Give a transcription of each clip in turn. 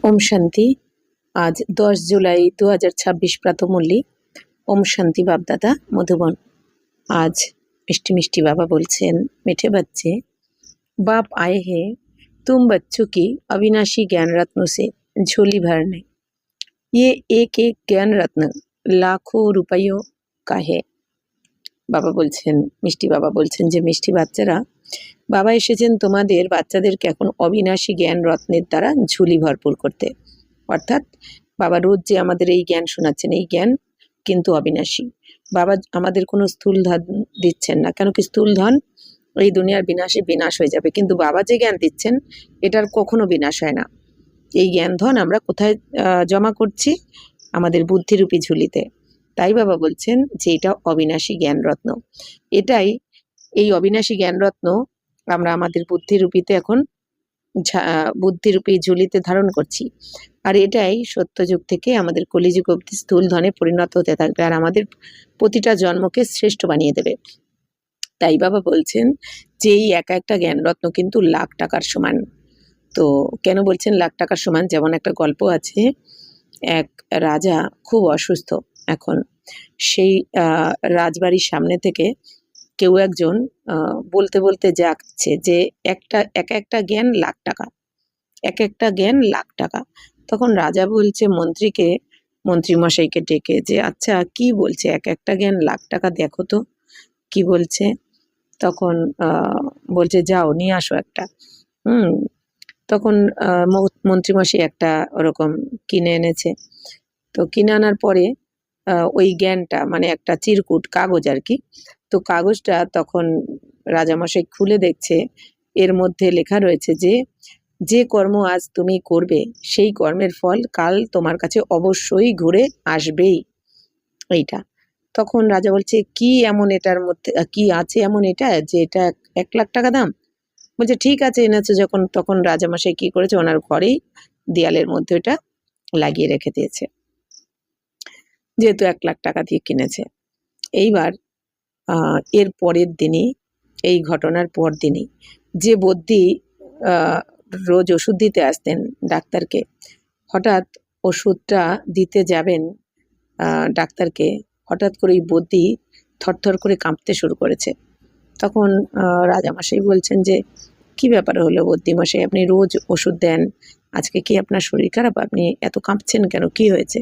ओम शांति। आज 10 जुलाई 2026 प्रातःमुरली। ओम शांति बाप दादा मधुबन। आज मिष्टी मिष्टी बाबा बोलছেন, मीठे बच्चे बाप आए हैं तुम बच्चों की अविनाशी ज्ञान रत्नों से झोली भरने। ये एक एक ज्ञान रत्न लाखों रुपयों का है। বাবা বলছেন, মিষ্টি বাবা বলছেন যে মিষ্টি বাচ্চারা, বাবা এসেছেন তোমাদের বাচ্চাদেরকে এখন অবিনাশী জ্ঞান রত্নের দ্বারা ঝুলি ভরপুর করতে। অর্থাৎ বাবা রোজ যে আমাদের এই জ্ঞান শোনাচ্ছেন, এই জ্ঞান কিন্তু অবিনাশী। বাবা আমাদের কোনো স্থূল ধন দিচ্ছেন না, কেন কি স্থূল ধন এই দুনিয়ার বিনাশে বিনাশ হয়ে যাবে, কিন্তু বাবা যে জ্ঞান দিচ্ছেন এটার কখনো বিনাশ হয় না। এই জ্ঞান ধন আমরা কোথায় জমা করছি? আমাদের বুদ্ধিরূপী ঝুলিতে। তাই বাবা বলছেন যে এটা অবিনাশী জ্ঞান রত্ন। এটাই এই অবিনাশী জ্ঞান রত্ন আমরা আমাদের বুদ্ধিরূপীতে এখন বুদ্ধিরূপী ঝুলিতে ধারণ করছি। আর এটাই সত্যযুগ থেকে আমাদের কলিযুগ অবধি স্থূল ধনে পরিণত হতে থাকবে, আর আমাদের প্রতিটা জন্মকে শ্রেষ্ঠ বানিয়ে দেবে। তাই বাবা বলছেন যে এই একা একটা জ্ঞান রত্ন কিন্তু লাখ টাকার সমান। তো কেন বলছেন লাখ টাকার সমান? যেমন একটা গল্প আছে, এক রাজা খুব অসুস্থ এখন। সেই রাজবাড়ির সামনে থেকে কেউ একজন বলতে বলতে যাচ্ছে যে এক একটা জ্ঞান লাখ টাকা, এক একটা জ্ঞান লাখ টাকা। তখন রাজা বলছে মন্ত্রীমশাইকে ডেকে যে আচ্ছা কি বলছে, এক একটা জ্ঞান লাখ টাকা, দেখো তো কি বলছে। তখন বলছে যাও নিয়ে আসো একটা। তখন মন্ত্রীমশাই একটা ওরকম কিনে এনেছে। তো কিনে আনার পরে ওই জ্ঞানটা মানে একটা চিরকুট কাগজ আর কি। তো কাগজটা তখন রাজামশাই খুলে দেখছে, এর মধ্যে লেখা রয়েছে যে যে কর্ম আজ তুমি করবে সেই কর্মের ফল কাল তোমার কাছে অবশ্যই ঘুরে আসবেই। এইটা তখন রাজা বলছে কি এমন এটার মধ্যে কি আছে এমন এটা যে এটা 1 লাখ টাকা দাম? বলছে ঠিক আছে এনেছো যখন। তখন রাজামশাই কি করেছে, ওনার ঘরেই দেয়ালের মধ্যে ওটা লাগিয়ে রেখে দিয়েছে, যেহেতু 1 লাখ টাকা দিয়ে কিনেছে। এইবার এর পরের দিনই, এই ঘটনার পর দিনই যে বদ্যি রোজ ওষুধ দিতে আসতেন ডাক্তারকে, হঠাৎ ওষুধটা দিতে যাবেন ডাক্তারকে, হঠাৎ করে এই বদ্যি থরথর করে কাঁপতে শুরু করেছে। তখন রাজামশাই বলছেন যে কি ব্যাপার হলো বদ্যিমশাই, আপনি রোজ ওষুধ দেন, আজকে কি আপনার শরীর খারাপ, আপনি এত কাঁপছেন কেন, কি হয়েছে?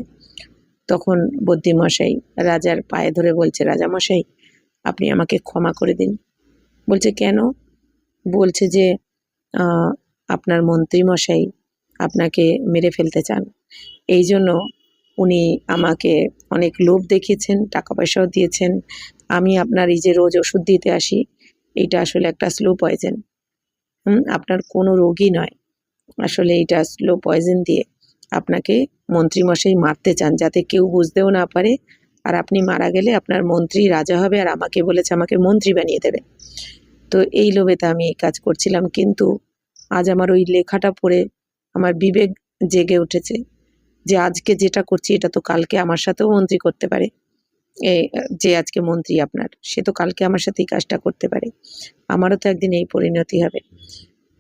তখন বদ্যিমশাই রাজার পায়ে ধরে বলছে, রাজামশাই আপনি আমাকে ক্ষমা করে দিন। বলছে কেন? বলছে যে আপনার মন্ত্রীমশাই আপনাকে মেরে ফেলতে চান, এই জন্য উনি আমাকে অনেক লোভ দেখিয়েছেন, টাকা পয়সাও দিয়েছেন। আমি আপনার এই যে রোজ ওষুধ দিতে আসি, এইটা আসলে একটা স্লো পয়জন। আপনার কোনো রোগই নয়, আসলে এটা স্লো পয়জন দিয়ে আপনাকে মন্ত্রীমশাই মারতে চান, যাতে কেউ বুঝতেও না পারে, আর আপনি মারা গেলে আপনার মন্ত্রী রাজা হবে, আর আমাকে বলেছে আমাকে মন্ত্রী বানিয়ে দেবে। তো এই লোভেতে আমি এই কাজ করছিলাম, কিন্তু আজ আমার ওই লেখাটা পড়ে আমার বিবেক জেগে উঠেছে যে আজকে যেটা করছি এটা তো কালকে আমার সাথেও মন্ত্রী করতে পারে। যে আজকে মন্ত্রী আপনার, সে তো কালকে আমার সাথে এই কাজটা করতে পারে, আমারও তো একদিন এই পরিণতি হবে।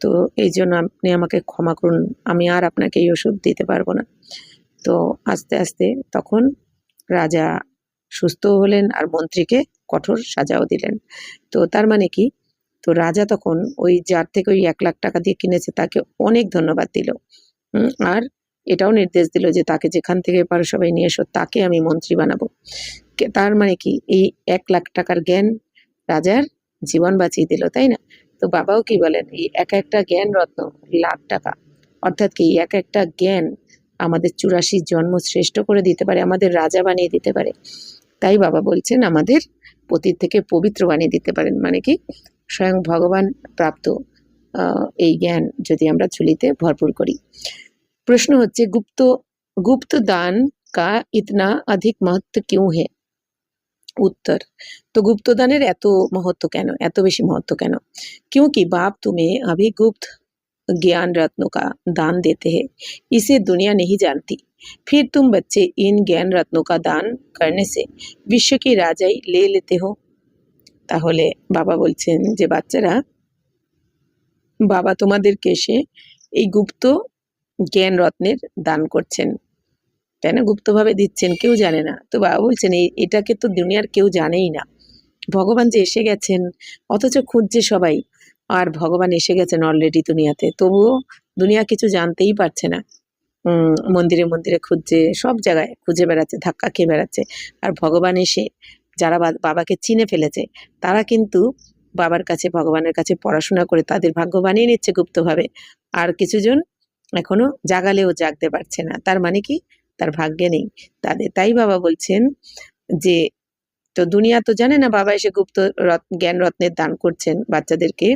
তো এই জন্য আপনি আমাকে ক্ষমা করুন, আমি আর আপনাকে এই ওষুধ দিতে পারবো না। তো আস্তে আস্তে তখন রাজা সুস্থও হলেন, আর মন্ত্রীকে কঠোর সাজাও দিলেন। তো তার মানে কি, তো রাজা তখন ওই যার থেকে ওই 1 লাখ টাকা দিয়ে কিনেছে তাকে অনেক ধন্যবাদ দিল, আর এটাও নির্দেশ দিল যে তাকে যেখান থেকে পারো সবাই নিয়ে এসো, তাকে আমি মন্ত্রী বানাবো। তার মানে কি, এই 1 লাখ টাকার জ্ঞান রাজার জীবন বাঁচিয়ে দিল, তাই না? তো বাবাও কি বলেন, এই এক একটা জ্ঞান রত্ন লাখ টাকা, অর্থাৎ কি এক একটা জ্ঞান আমাদের 84 জন্ম শ্রেষ্ঠ করে দিতে পারে, আমাদের রাজা বানিয়ে দিতে পারে। তাই বাবা বলছেন আমাদের পতিত থেকে পবিত্র বানিয়ে দিতে পারেন, মানে কি স্বয়ং ভগবান প্রাপ্ত এই জ্ঞান যদি আমরা ঝুলিতে ভরপুর করি। প্রশ্ন হচ্ছে গুপ্ত দান কা ইতনা অধিক महत्व क्यों है? उत्तर, तो गुप्तदानेर एत महत्व केन, एत बेशी महत्व केन? क्योंकि बाप तुम्हें अभी गुप्त ज्ञान रत्नों का दान देते हैं, इसे दुनिया नहीं जानती। फिर तुम बच्चे इन ज्ञान रत्नों का दान करने से विश्व की राजाई ले लेते हो। তাহলে বাবা বলছেন যে বাচ্চারা, বাবা তোমাদেরকে এসে এই গুপ্ত জ্ঞান রত্নের দান করছেন, তাই না? গুপ্তভাবে দিচ্ছেন, কেউ জানে না। তো বাবা বলছেন এটাকে তো দুনিয়ার কেউ জানেই না। ভগবান যে এসে গেছেন, অথচ খুঁজছে সবাই। আর ভগবান এসে গেছেন অলরেডি দুনিয়াতে, তবুও দুনিয়া কিছু জানতেই পারছে না। মন্দিরে মন্দিরে খুঁজছে, সব জায়গায় খুঁজে বেড়াচ্ছে, ধাক্কা খেয়ে বেড়াচ্ছে। আর ভগবান এসে যারা বাবাকে চিনে ফেলেছে, তারা কিন্তু বাবার কাছে, ভগবানের কাছে পড়াশোনা করে তাদের ভাগ্য বানিয়ে নিচ্ছে গুপ্তভাবে। আর কিছুজন এখনো জাগালেও জাগতে পারছে না, তার মানে কি তার ভাগ্যে নেই তাদের। তাই বাবা বলছেন যে, তো দুনিয়া তো জানে না বাবা এসে গুপ্ত জ্ঞান রত্নের দান করছেন বাচ্চাদেরকে।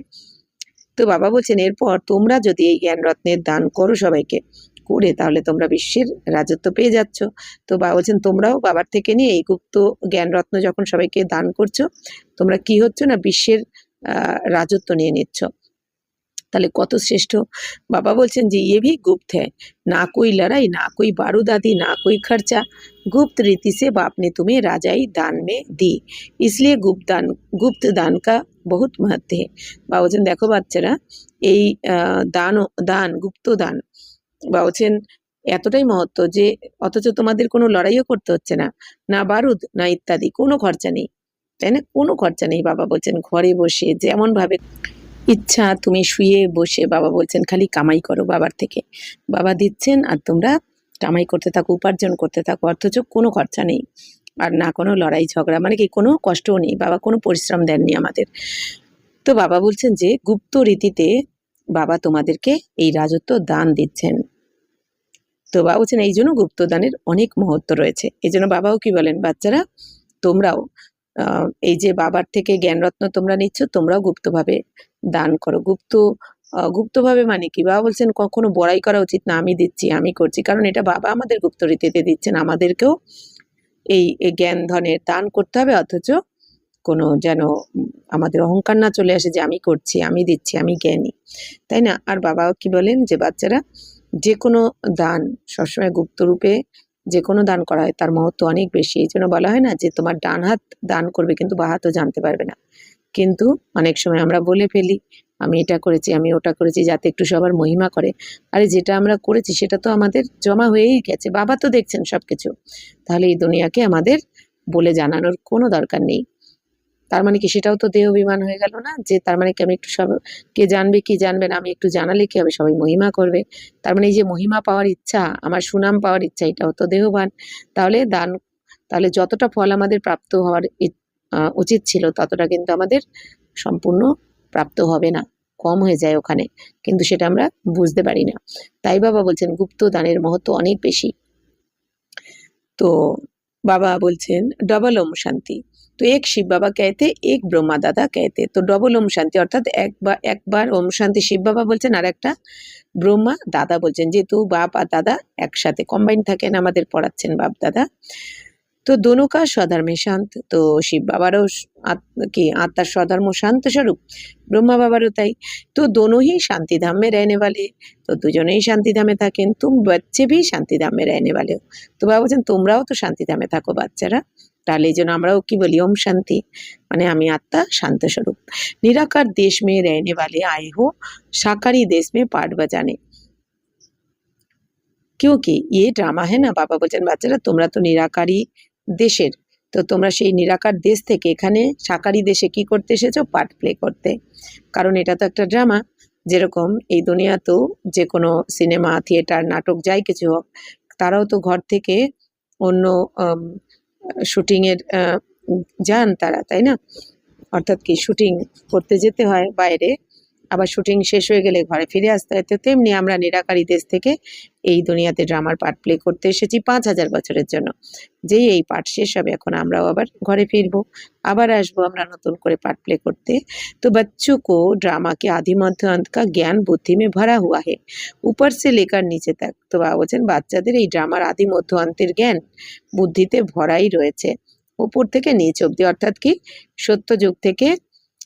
তো বাবা বলছেন এরপর তোমরা যদি এই জ্ঞান রত্নের দান করো সবাইকে, করে তাহলে তোমরা বিশ্বের রাজত্ব পেয়ে যাচ্ছ। তো বাবা বলছেন তোমরাও বাবার থেকে নিয়ে এই গুপ্ত জ্ঞান রত্ন যখন সবাইকে দান করছো, তোমরা কি হচ্ছ না বিশ্বের রাজত্ব নিয়ে নিচ্ছ। তাহলে কত শ্রেষ্ঠ। बाबा बोलছেন যে ये भी गुप्त है, ना कोई लड़ाई, ना कोई बारूद आदि, ना कोई खर्चा, गुप्त रीति से बाप ने तुम्हें राजाई दान में दी, इसलिए गुप्त दान का बहुत महत्व है। बाबा বলছেন দেখো বাচ্চারা, এই দান গুপ্ত দান বাবা বলছেন এতটাই মহত্ব যে অথচ তোমাদের কোনো লড়াইও করতে হচ্ছে না, না বারুদ না ইত্যাদি, কোনো খরচা নেই, তাই না? কোনো খরচা নেই। বাবা বলছেন ঘরে বসে যেমন ভাবে ইচ্ছা তুমি শুয়ে বসে, বাবা বলছেন খালি কামাই করো বাবার থেকে। বাবা দিচ্ছেন আর তোমরা কামাই করতে থাকো, উপার্জন করতে থাকো, অথচ কোনো খরচা নেই আর না কোনো লড়াই ঝগড়া, মানে কি কোনো কষ্টও নেই। বাবা কোনো পরিশ্রম দেননি আমাদের। তো বাবা বলছেন যে গুপ্ত রীতিতে বাবা তোমাদেরকে এই রাজত্ব দান দিচ্ছেন। তো বাবা বলছেন এই জন্য গুপ্তদানের অনেক মহত্ব রয়েছে। এই জন্য বাবাও কি বলেন, বাচ্চারা তোমরাও এই যে বাবার থেকে জ্ঞানরত্ন তোমরা নিচ্ছ, তোমরাও গুপ্তভাবে দান করো। গুপ্তভাবে মানে কি? বাবা বলছেন কখনো বড়াই করা উচিত না, আমি দিচ্ছি, আমি করছি, কারণ এটা বাবা আমাদের গুপ্ত রীতিতে দিচ্ছেন। আমাদেরকেও এই জ্ঞান ধনের দান করতে হবে, অথচ কোনো যেন আমাদের অহংকার না চলে আসে যে আমি করছি, আমি দিচ্ছি, আমি জ্ঞানী, তাই না? আর বাবাও কি বলেন যে বাচ্চারা যে কোনো দান সবসময় গুপ্ত রূপে যে কোনো দান করা হয় তার মহত্ব অনেক বেশি। এই জন্য বলা হয় না যে তোমার ডান হাত দান করবে কিন্তু বাঁ হাতও জানতে পারবে না। কিন্তু অনেক সময় আমরা বলে ফেলি আমি এটা করেছি, আমি ওটা করেছি, যাতে একটু সবার মহিমা করে। আরে যেটা আমরা করেছি সেটা তো আমাদের জমা হয়েই গেছে, বাবা তো দেখছেন সব কিছু। তাহলে এই দুনিয়াকে আমাদের বলে জানানোর কোনো দরকার নেই। তার মানে কি সেটাও তো দেহ অভিমান হয়ে গেল না, যে তার মানে কি আমি একটু সব, কে জানবে কি জানবে না, আমি একটু জানালে কি হবে, সবাই মহিমা করবে। তার মানে এই যে মহিমা পাওয়ার ইচ্ছা, আমার সুনাম পাওয়ার ইচ্ছা, এটাও তো দেহবান। তাহলে তাহলে যতটা ফল আমাদের প্রাপ্ত হওয়ার উচিত ছিল ততটা কিন্তু আমাদের সম্পূর্ণ প্রাপ্ত হবে না, কম হয়ে যায় ওখানে, কিন্তু সেটা আমরা বুঝতে পারি না। তাই বাবা বলছেন গুপ্ত দানের মহত্ব অনেক বেশি। তো बाबा बोलছেন डबल ओम शांति। तो एक शिव बाबा कहते, एक ब्रह्मा दादा कहते। तो डबल ओम शांति অর্থাৎ একবার ওম শান্তি শিব বাবা বলছেন, আর একটা ব্রহ্মা দাদা বলছেন, যেহেতু বাপ আর দাদা একসাথে কম্বাইন থাকেন, আমাদের পড়াচ্ছেন বাপ দাদা। तो दोनों का स्वधर्म है शांत। तो शिव बाबाরও কি आत्मा स्वधर्म शांत स्वरूप, ब्रह्मा बाबाরও তাই। तो दोनों ही शांति धाम में रहने वाले, তো দুজনেই শান্তিধামে থাকেন। तुम बच्चे भी शांति धाम में रहने वाले हो। তো বাবা বলছেন তোমরাও তো শান্তিধামে থাকো বাচ্চারা। তাহলে এই জন্য আমরাও কি বলি ওম শান্তি, মানে আমি আত্মা শান্ত স্বরূপ। निराकार देश में रहने वाले आए हो साकारी देश में पाठ बजाने, क्योंकि ये ड्रामा है ना। বাবা বলছেন বাচ্চারা তোমরা তো নিরাকারী দেশের, তো তোমরা সেই নিরাকার দেশ থেকে এখানে সাকারি দেশে কি করতে এসেছো, পার্ট প্লে করতে। কারণ এটা তো একটা ড্রামা। যেরকম এই দুনিয়াতেও যে কোনো সিনেমা, থিয়েটার, নাটক যাই কিছু হোক, তারাও তো ঘর থেকে অন্য শুটিংয়ের যান তারা, তাই না? অর্থাৎ কি শুটিং করতে যেতে হয় বাইরে, আবার শুটিং শেষ হয়ে গেলে ঘরে ফিরে আসতে হয়। তো তেমনি আমরা নিরাকারী দেশ থেকে এই দুনিয়াতে ড্রামার পার্ট প্লে করতে এসেছি 5000 বছরের জন্য। যেই এই পার্ট শেষ হবে এখন আমরাও আবার ঘরে ফিরবো, আবার আসবো আমরা নতুন করে পাर्ट प्ले करते। तो बच्चों को ड्रामा के आदि मध्य अंत का ज्ञान बुद्धि में भरा हुआ है, ऊपर से लेकर नीचे तक। তো বাবা বলছেন বাচ্চাদের এই ড্রামার আদি মধ্য অন্তের জ্ঞান বুদ্ধিতে ভরাই রয়েছে, উপর থেকে নিচ অবধি। অর্থাৎ কি সত্য যুগ থেকে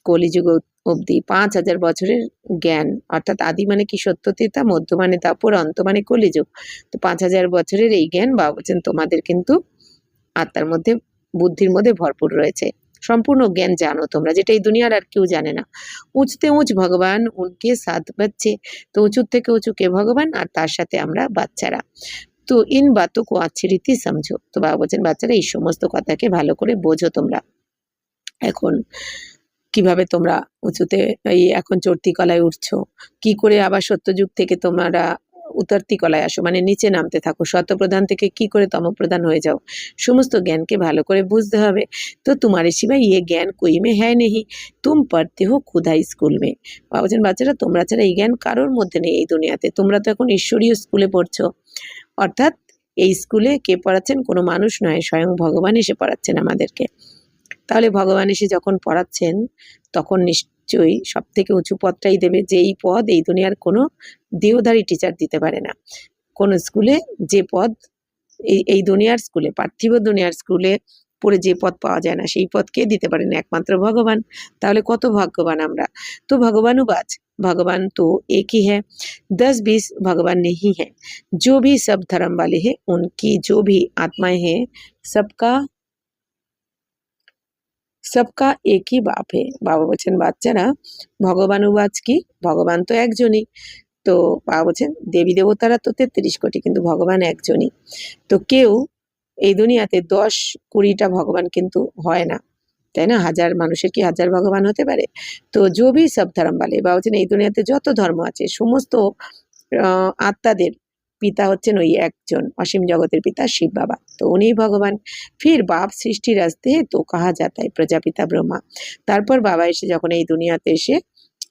কলিযুগ অবধি 5000 বছরের জ্ঞান, অর্থাৎ আদি মানে কি সত্য ত্রেতা, মধ্য মানে দাপর, অন্ত মানে কলিযুগ। তো 5000 বছরের এই জ্ঞান বাবা বলছেন তোমাদের কিন্তু আত্মার মধ্যে, বুদ্ধির মধ্যে ভরপুর রয়েছে। সম্পূর্ণ জ্ঞান জানো তোমরা, যেটা এই দুনিয়ার আর কেউ জানে না। উঁচতে উঁচ ভগবান উনকে সাথ বাচ্চে, তো উঁচুর থেকে উঁচু কে ভগবান, আর তার সাথে আমরা বাচ্চারা। তো ইন বাতো কো আচ্ছি রীতি সমঝো, তো বাবা বলছেন বাচ্চারা এই সমস্ত কথাকে ভালো করে বোঝো তোমরা। এখন কিভাবে তোমরা উঁচুতে এই এখন চড়তি কলায় উঠছো, কি করে আবার সত্যযুগ থেকে তোমরা উতরতি কলায় আসো, মানে নিচে নামতে থাকো, সত্যপ্রধান থেকে কি করে তমপ্রধান হয়ে যাও, সমস্ত জ্ঞানকে ভালো করে বুঝতে হবে। তো তোমার সিवाय ये ज्ञान कोई में है नहीं, तुम पढ़ते हो खुदा स्कूल में। বাবা বলছেন বাচ্চারা তোমরা ছাড়া এই জ্ঞান কারোর মধ্যে নেই এই দুনিয়াতে, তোমরা তো এখন ঈশ্বরীয় স্কুলে পড়ছো। অর্থাৎ এই স্কুলে কে পড়াচ্ছেন? কোনো মানুষ নয়, স্বয়ং ভগবান এসে পড়াচ্ছেন আমাদেরকে। তাহলে ভগবান এসে যখন পড়াচ্ছেন তখন নিশ্চয়ই সব থেকে উঁচু পদটাই দেবে, যে এই পদ এই দুনিয়ার কোনো দেহধারী টিচার দিতে পারে না। কোন স্কুলে যে পদ এই দুনিয়ার স্কুলে, পার্থিব দুনিয়ার স্কুলে পড়ে যে পদ পাওয়া যায় না, সেই পদ কে দিতে পারেন? একমাত্র ভগবান। তাহলে কত ভাগ্যবান আমরা। তো ভগবানুবাজ, भगवान तो एक ही है, 10-20 भगवान नहीं है। जो भी सब धर्म वाले हैं उनकी जो भी आत्माएं हैं सबका सबका एक ही बाप है। বাবা বলছেন বাচ্চারা ভগবানুবাজ কি, ভগবান তো একজনই। তো বাবা বলছেন দেবী দেবতারা তো 33 কোটি, কিন্তু ভগবান একজনই। তো কেউ এই দুনিয়াতে 10-20টা ভগবান কিন্তু হয় না, তাই না? হাজার মানুষের কি হাজার ভগবান হতে পারে? তো जो भी सब धर्म वाले, বাবা বলছেন এই দুনিয়াতে যত ধর্ম আছে সমস্ত আত্মাদের পিতা হচ্ছেন ওই একজন, অসীম জগতের পিতা শিব বাবা, তো উনিই ভগবান। ফির বাপ সৃষ্টির আসতে তো কাহা যাতা है প্রজাপিতা ব্রহ্মা। তারপর বাবা এসে যখন এই দুনিয়াতে এসে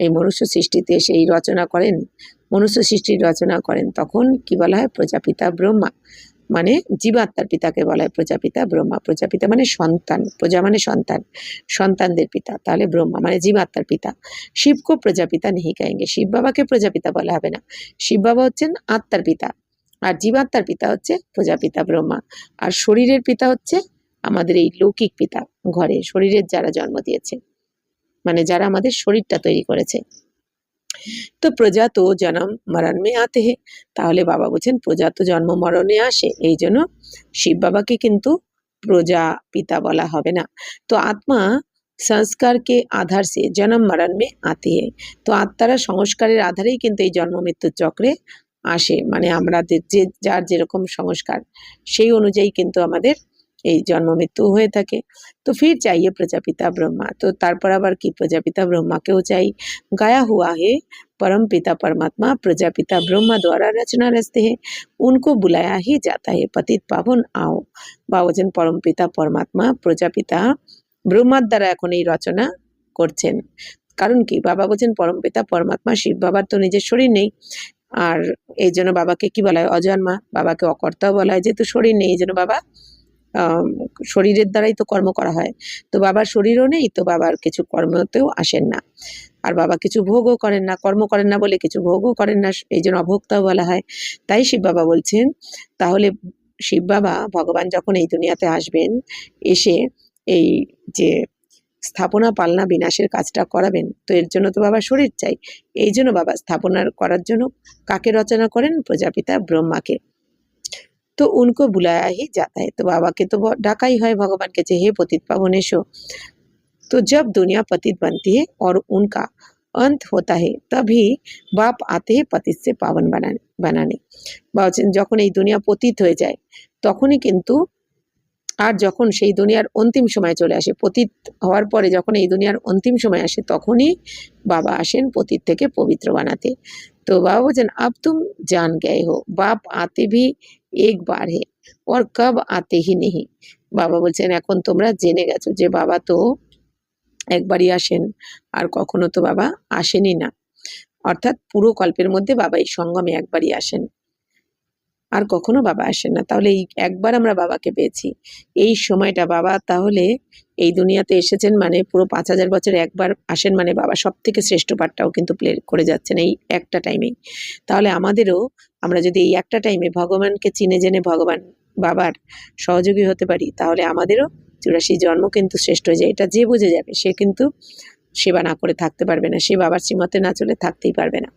এই মনুষ্য সৃষ্টিতে এসে এই রচনা করেন, মনুষ্য সৃষ্টির রচনা করেন, তখন কি বলা হয়? প্রজাপিতা ব্রহ্মা, মানে জীবাত্মার পিতাকে বলা হয় প্রজাপিতা ব্রহ্মা। প্রজাপিতা মানে সন্তান, প্রজা মানে সন্তান, সন্তানদের পিতা, তাহলে ব্রহ্মা মানে জীবাত্মার পিতা। শিবকে প্রজাপিতা নেহি কহেঙ্গে, শিব বাবাকে প্রজাপিতা বলা হবে না। শিব বাবা হচ্ছেন আত্মার পিতা, আর জীবাত্মার পিতা হচ্ছে প্রজাপিতা ব্রহ্মা। আর শরীরের পিতা হচ্ছে আমাদের এই লৌকিক পিতা, ঘরে শরীরের যারা জন্ম দিয়েছে, মানে যারা আমাদের শরীরটা তৈরি করেছে। তো প্রজা তো জন্ম মরণ মে আতে হে, তাহলে বাবা বলছেন প্রজা তো জন্ম মরণে আসে, এই জন্য শিব বাবাকে কিন্তু প্রজা পিতা বলা হবে না। তো আত্মা সংস্কার কে আধার সে জন্ম মরণ মে আতে হে, তো আত্মারা সংস্কারের আধারেই কিন্তু এই জন্ম মৃত্যুর চক্রে আসে, মানে আমাদের যে যার যেরকম সংস্কার সেই অনুযায়ী কিন্তু আমাদের এই জন্ম মৃত্যু হয়ে থাকে। তো ফির চাইয়ে প্রজাপিতা ব্রহ্মা, তো তারপর আবার কি প্রজাপিতা ব্রহ্মাকেও চাই। গায়া হুয়া হে परम पिता परमात्मा प्रजापिता ब्रह्मा द्वारा रचना रचते हैं, उनको बुलाया ही जाता है पतित पावन आओ। বাবুজন পরম পিতা পরমাত্মা প্রজাপিতা ব্রহ্মার দ্বারা এখন এই রচনা করছেন। কারণ কি? বাবা বলছেন পরম পিতা পরমাত্মা শিব বাবার তো নিজের শরীর নেই, আর এই জন্য বাবাকে কি বলা হয়? অজন্মা। বাবাকে অকর্তাও বলা হয়, যেহেতু শরীর নেই এই জন্য বাবা শরীরের দ্বারাই তো কর্ম করা হয়। তো বাবার শরীরও নেই, তো বাবার কিছু কর্মতেও আসেন না, আর বাবা কিছু ভোগও করেন না, কর্ম করেন না বলে কিছু ভোগও করেন না, এই জন্য অভোক্তাও বলা হয়। তাই শিব বাবা বলছেন তাহলে শিব বাবা ভগবান যখন এই দুনিয়াতে আসবেন, এসে এই যে স্থাপনা পালনা বিনাশের কাজটা করাবেন, তো এর জন্য তো বাবার শরীর চাই। এই জন্য বাবা স্থাপনা করার জন্য কাকে রচনা করেন? প্রজাপিতা ব্রহ্মাকে। तो उनको बुलाया ही जाता है, तो बाबा के तो डाका ही है भगवान के, हे पतित पावन एसो। तो जब दुनिया पतित बनती है और उनका अंत होता है तभी बाप आते हैं पतित से पावन बनाने। বলছেন যখন এই দুনিয়া পতিত হয়ে যায় তখনই কিন্তু, আর যখন সেই দুনিয়ার অন্তিম সময় চলে আসে, পতিত হওয়ার পরে যখন এই দুনিয়ার অন্তিম সময় আসে তখনই বাবা আসেন পতিত থেকে পবিত্র বানাতে। তো বাবা বলছেন अब तुम जान गए हो बाप आते भी एक बार है और कब आते ही नहीं। বাবা বলছেন এখন তোমরা জেনে গেছো যে বাবা তো একবারই আসেন, আর কখনো তো বাবা আসেনই না। অর্থাৎ পুরো কল্পের মধ্যে বাবা এই সঙ্গমে একবারই আসেন, আর কখনো বাবা আসেন না। তাহলে এই একবার আমরা বাবাকে পেয়েছি, এই সময়টা বাবা তাহলে এই দুনিয়াতে এসেছেন, মানে পুরো 5000 বছর একবার আসেন, মানে বাবা সব থেকে শ্রেষ্ঠ পাঠটাও কিন্তু প্লে করে যাচ্ছেন এই একটা টাইমেই। তাহলে আমাদেরও, আমরা যদি এই একটা টাইমে ভগবানকে চিনে জেনে ভগবান বাবার সহযোগী হতে পারি, তাহলে আমাদেরও 84 জন্ম কিন্তু শ্রেষ্ঠ হয়ে যায়। এটা যে বুঝে যাবে সে কিন্তু সেবা না করে থাকতে পারবে না, সে বাবার শ্রীমতে না চলে থাকতেই পারবে না,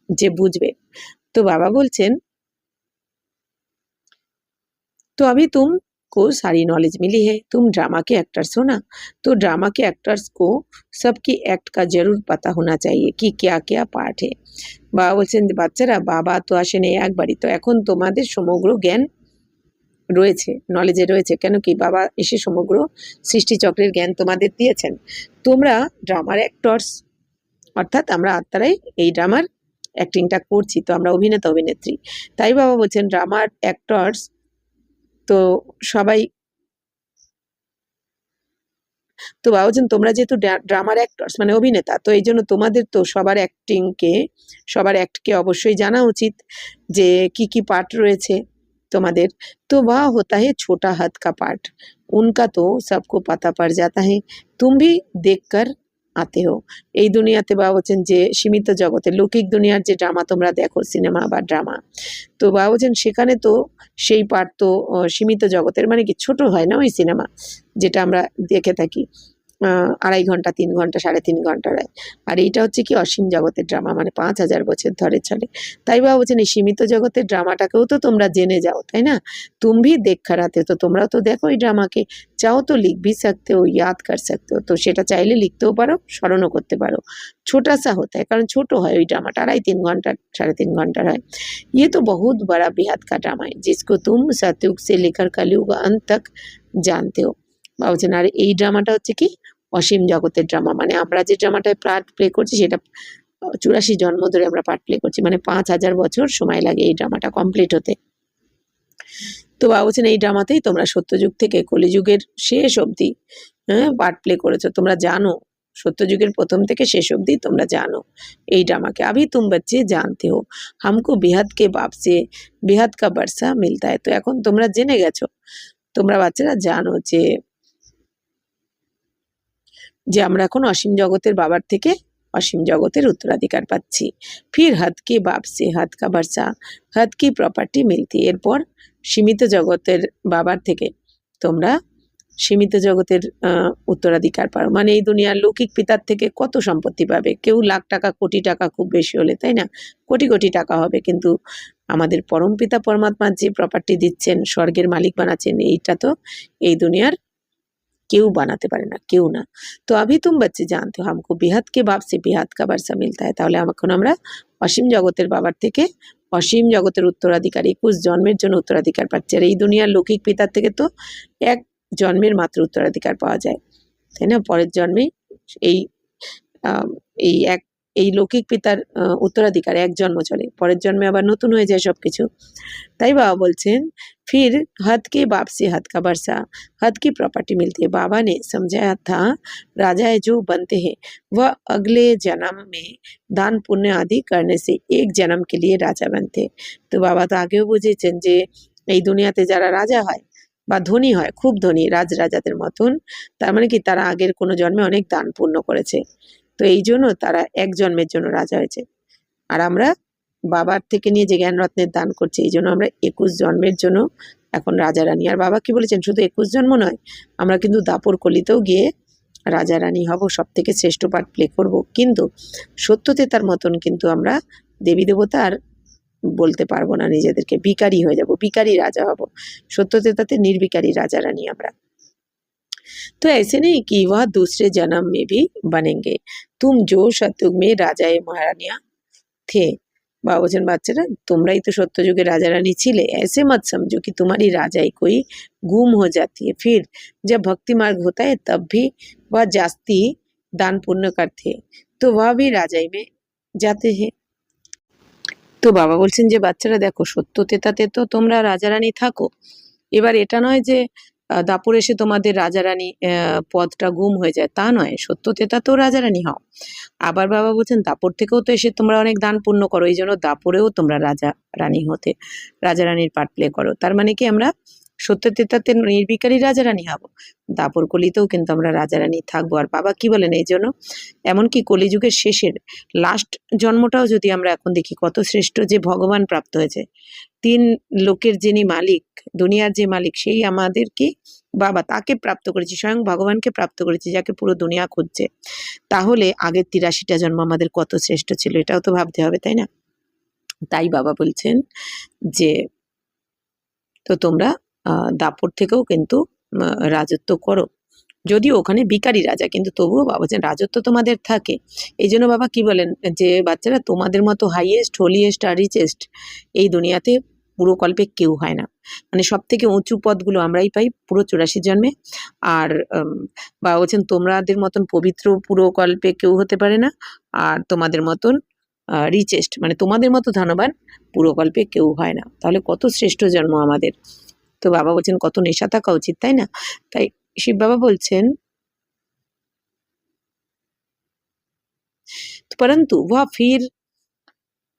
যে বুঝবে। তো বাবা বলছেন तो अभी तुम को सारी नॉलेज मिली है। तुम ड्रामा के एक्टर्स हो ना, तो ड्रामा के एक्टर्स को सबकी एक्ट का जरूर पता होना चाहिए कि क्या क्या পার্ট है। বাবা বলছেন যে বাচ্চারা, বাবা তো আসেন এই একবারই, তো এখন তোমাদের সমগ্র জ্ঞান রয়েছে, নলেজে রয়েছে, কেন কি বাবা এসে সমগ্র সৃষ্টিচক্রের জ্ঞান তোমাদের দিয়েছেন। তোমরা ড্রামার অ্যাক্টর্স, অর্থাৎ আমরা আত্মারাই এই ড্রামার অ্যাক্টিংটা করছি, তো আমরা অভিনেতা অভিনেত্রী। তাই বাবা বলছেন ড্রামার অ্যাক্টর্স তো সবাই, তো বাবা বলছেন তোমরা যেহেতু ড্রামার অ্যাক্টর্স মানে অভিনেতা, তো এই জন্য তোমাদের তো সবার অ্যাক্টকে অবশ্যই জানা উচিত যে কি কি পার্ট রয়েছে তোমাদের। तो वह होता है छोटा हाथ का पार्ट, उनका तो सबको पता पड़ जाता है, तुम भी देखकर आते हो। এই দুনিয়াতে বাবা বলছেন যে সীমিত জগতে লৌকিক দুনিয়ার যে ড্রামা তোমরা দেখো, সিনেমা বা ড্রামা, তো বাবা বলছেন সেখানে তো সেই পার্ট তো সীমিত জগতের, মানে কি ছোট হয় না ওই সিনেমা যেটা আমরা দেখে থাকি 2.5 ঘন্টা 3 ঘন্টা 3.5 ঘন্টার হয়। আর এইটা হচ্ছে কি অসীম জগতের ড্রামা, মানে 5000 বছর ধরে চলে। তাই বাবা বলছেন এই সীমিত জগতের ড্রামাটাকেও তো তোমরা জেনে যাও, তাই না? तुम भी देख कर आते हो, তো তোমরাও তো দেখো এই ড্রামাকে, চাও তো লিখ भी सकते हो, याद कर सकते हो, তো সেটা চাইলে লিখতেও পারো, স্মরণও করতে পারো। छोटा सा होता है, কারণ ছোট হয় ওই ড্রামাটা, 2.5-3 ঘন্টা 3.5 ঘন্টার হয়। ये तो बहुत बड़ा बेहद का ड्रामा है जिसको तुम सतयुग से लेकर कलयुग अंत तक जानते हो। বাবা বলছেন আর এই ড্রামাটা হচ্ছে কি অসীম জগতের ড্রামা, মানে আমরা যে ড্রামাটায় পার্ট প্লে করছি সেটা 84 জন্ম ধরে আমরা পার্ট প্লে করছি, মানে 5000 বছর সময় লাগে এই ড্রামাটা কমপ্লিট হতে। তো বাবা বলছেন এই ড্রামাতেই তোমরা সত্যযুগ থেকে কলিযুগের শেষ অবধি পার্ট প্লে করেছো, তোমরা জানো সত্যযুগের প্রথম থেকে শেষ অবধি তোমরা জানো এই ড্রামাকে। अभी तुम बच्चे जानते हो, हमको बेहद के बाप से बेहद का बरसा मिलता है, তো এখন তোমরা জেনে গেছো, তোমরা বাচ্চারা জানো যে আমরা এখন অসীম জগতের বাবার থেকে অসীম জগতের উত্তরাধিকার পাচ্ছি। ফির হদ কে বাপ সে হদ কা বর্ষা হদ কি প্রপার্টি মিলতি, এরপর সীমিত জগতের বাবার থেকে তোমরা সীমিত জগতের উত্তরাধিকার পাও, মানে এই দুনিয়ার লৌকিক পিতার থেকে কত সম্পত্তি পাবে, কেউ লাখ টাকা কোটি টাকা খুব বেশি হলে, তাই না, কোটি কোটি টাকা হবে, কিন্তু আমাদের পরম পিতা পরমাত্মা যে প্রপার্টি দিচ্ছেন, স্বর্গের মালিক বানাচ্ছেন, এইটা তো এই দুনিয়ার কেউ বানাতে পারে না, কেউ না। তো अभी तुम बच्चे जानते हो हमको बेहद के बाप से बेहद का वर्षा मिलता है, তাহলে এখন আমরা অসীম জগতের বাবার থেকে অসীম জগতের উত্তরাধিকার 21 জন্মের জন্য উত্তরাধিকার পাচ্ছি, আর এই দুনিয়ার লৌকিক পিতার থেকে তো এক জন্মের মাত্র উত্তরাধিকার পাওয়া যায়, তাই না? পরের জন্মে এই এই এক এই লৌকিক পিতার উত্তরাধিকার এক জন্ম চলে, পরের জন্মে আবার নতুন হয়ে যায় সবকিছু। তাই বাবা বলছেন फिर हद के बाप से हद का वर्षा हद की प्रॉपर्टी मिलती है। बाबा ने समझाया था राजा जो बनते हैं वह अगले जन्म में दान पुण्य आदि करने से एक जन्म के लिए राजा बनते हैं। तो बाबा तो আগেও বুঝিয়েছেন যে এই দুনিয়াতে যারা রাজা হয় বা ধনী হয়, খুব ধনী রাজরাজাদের মতন, তার মানে কি তারা আগের কোনো জন্মে অনেক দান পুণ্য করেছে, তো এই জন্য তারা এক জন্মের জন্য রাজা হয়েছে। আর আমরা বাবার থেকে নিয়ে যে জ্ঞান রত্নের দান করছি, এই জন্য আমরা 21 জন্মের জন্য এখন রাজা রানী। আর বাবা কি বলেছেন, শুধু 21 জন্ম নয়, আমরা কিন্তু দাপর কলিতেও গিয়ে রাজা রানী হব, সব থেকে শ্রেষ্ঠ পার্ট প্লে করব, কিন্তু সত্যতেতার মতন কিন্তু আমরা দেবী দেবতা আর বলতে পারবো না, নিজেদেরকে ভিখারি হয়ে যাব, ভিখারি রাজা হব, সত্যতেতাতে নির্ভিখারি রাজা রানী আমরা। तो ऐसे नहीं कि वह दूसरे जन्म में भी बनेंगे, तुम जो सतयुग में राजाए महारानियां थे। बाबा बच्चन बाच्चारा तुमराई तो सत्ययुगे राजा रानी छिले, ऐसे मत समझो कि तुम्हारी राजाई कोई गुम हो जाती है, फिर जब भक्ति मार्ग होता है तब भी वह जास्ती दान पुण्य करते हैं, तो वह भी राजाई में जाते हैं। তো বাবা বলছেন যে বাচ্চারা দেখো সত্যতেতাতে তো তোমরা রাজা রানী থাকো, এবার এটা নয় যে দাপর এসে তোমাদের রাজা রানী পদটা গুম হয়ে যায়, তা নয়, সত্যতেতাতেও রাজা রানী হও। আবার বাবা বলছেন দাপর থেকেও তো এসে তোমরা অনেক দান পুণ্য করো, এই জন্য দাপরেও তোমরা রাজা রানী হতে রাজা রানীর পার্ট প্লে করো, তার মানে কি আমরা সত্যতেতাতে নির্বিকারী রাজা রানী হব, দাপর কলিতেও কিন্তু আমরা রাজা রানী থাকবো। আর বাবা কি বলেন, এই জন্য এমনকি কলিযুগের শেষের লাস্ট জন্মটাও যদি আমরা এখন দেখি কত শ্রেষ্ঠ, যে ভগবান প্রাপ্ত হয়েছে, 3 লোকের যিনি মালিক, দুনিয়ার যে মালিক, সেই আমাদেরকে বাবা তাকে প্রাপ্ত করেছি, স্বয়ং ভগবানকে প্রাপ্ত করেছি, যাকে পুরো দুনিয়া খুঁজছে, তাহলে আগের 83টা জন্ম আমাদের কত শ্রেষ্ঠ ছিল, এটাও তো ভাবতে হবে, তাই না? তাই বাবা বলছেন যে তো তোমরা দাপর থেকেও কিন্তু রাজত্ব করো। যদিও ওখানে ভিখারি রাজা, কিন্তু তবুও বাবা বলছেন রাজত্ব তোমাদের থাকে। এই জন্য বাবা কি বলেন যে বাচ্চারা তোমাদের মতো হাইয়েস্ট, হোলিয়েস্ট আর রিচেস্ট এই দুনিয়াতে পুরো কল্পে কেউ হয় না। মানে সব থেকে উঁচু পদগুলো আমরাই পাই পুরো 84 জন্মে। আর বাবা বলছেন তোমাদের মতন পবিত্র পুরো কল্পে কেউ হতে পারে না। আর তোমাদের মতন রিচেস্ট মানে তোমাদের মতো ধনবান পুরো কল্পে কেউ হয় না। তাহলে কত শ্রেষ্ঠ জন্ম আমাদের। তো বাবা বলছেন কত নেশা থাকা উচিত, তাই না? তাই শিব বাবা বলছেন परंतु वह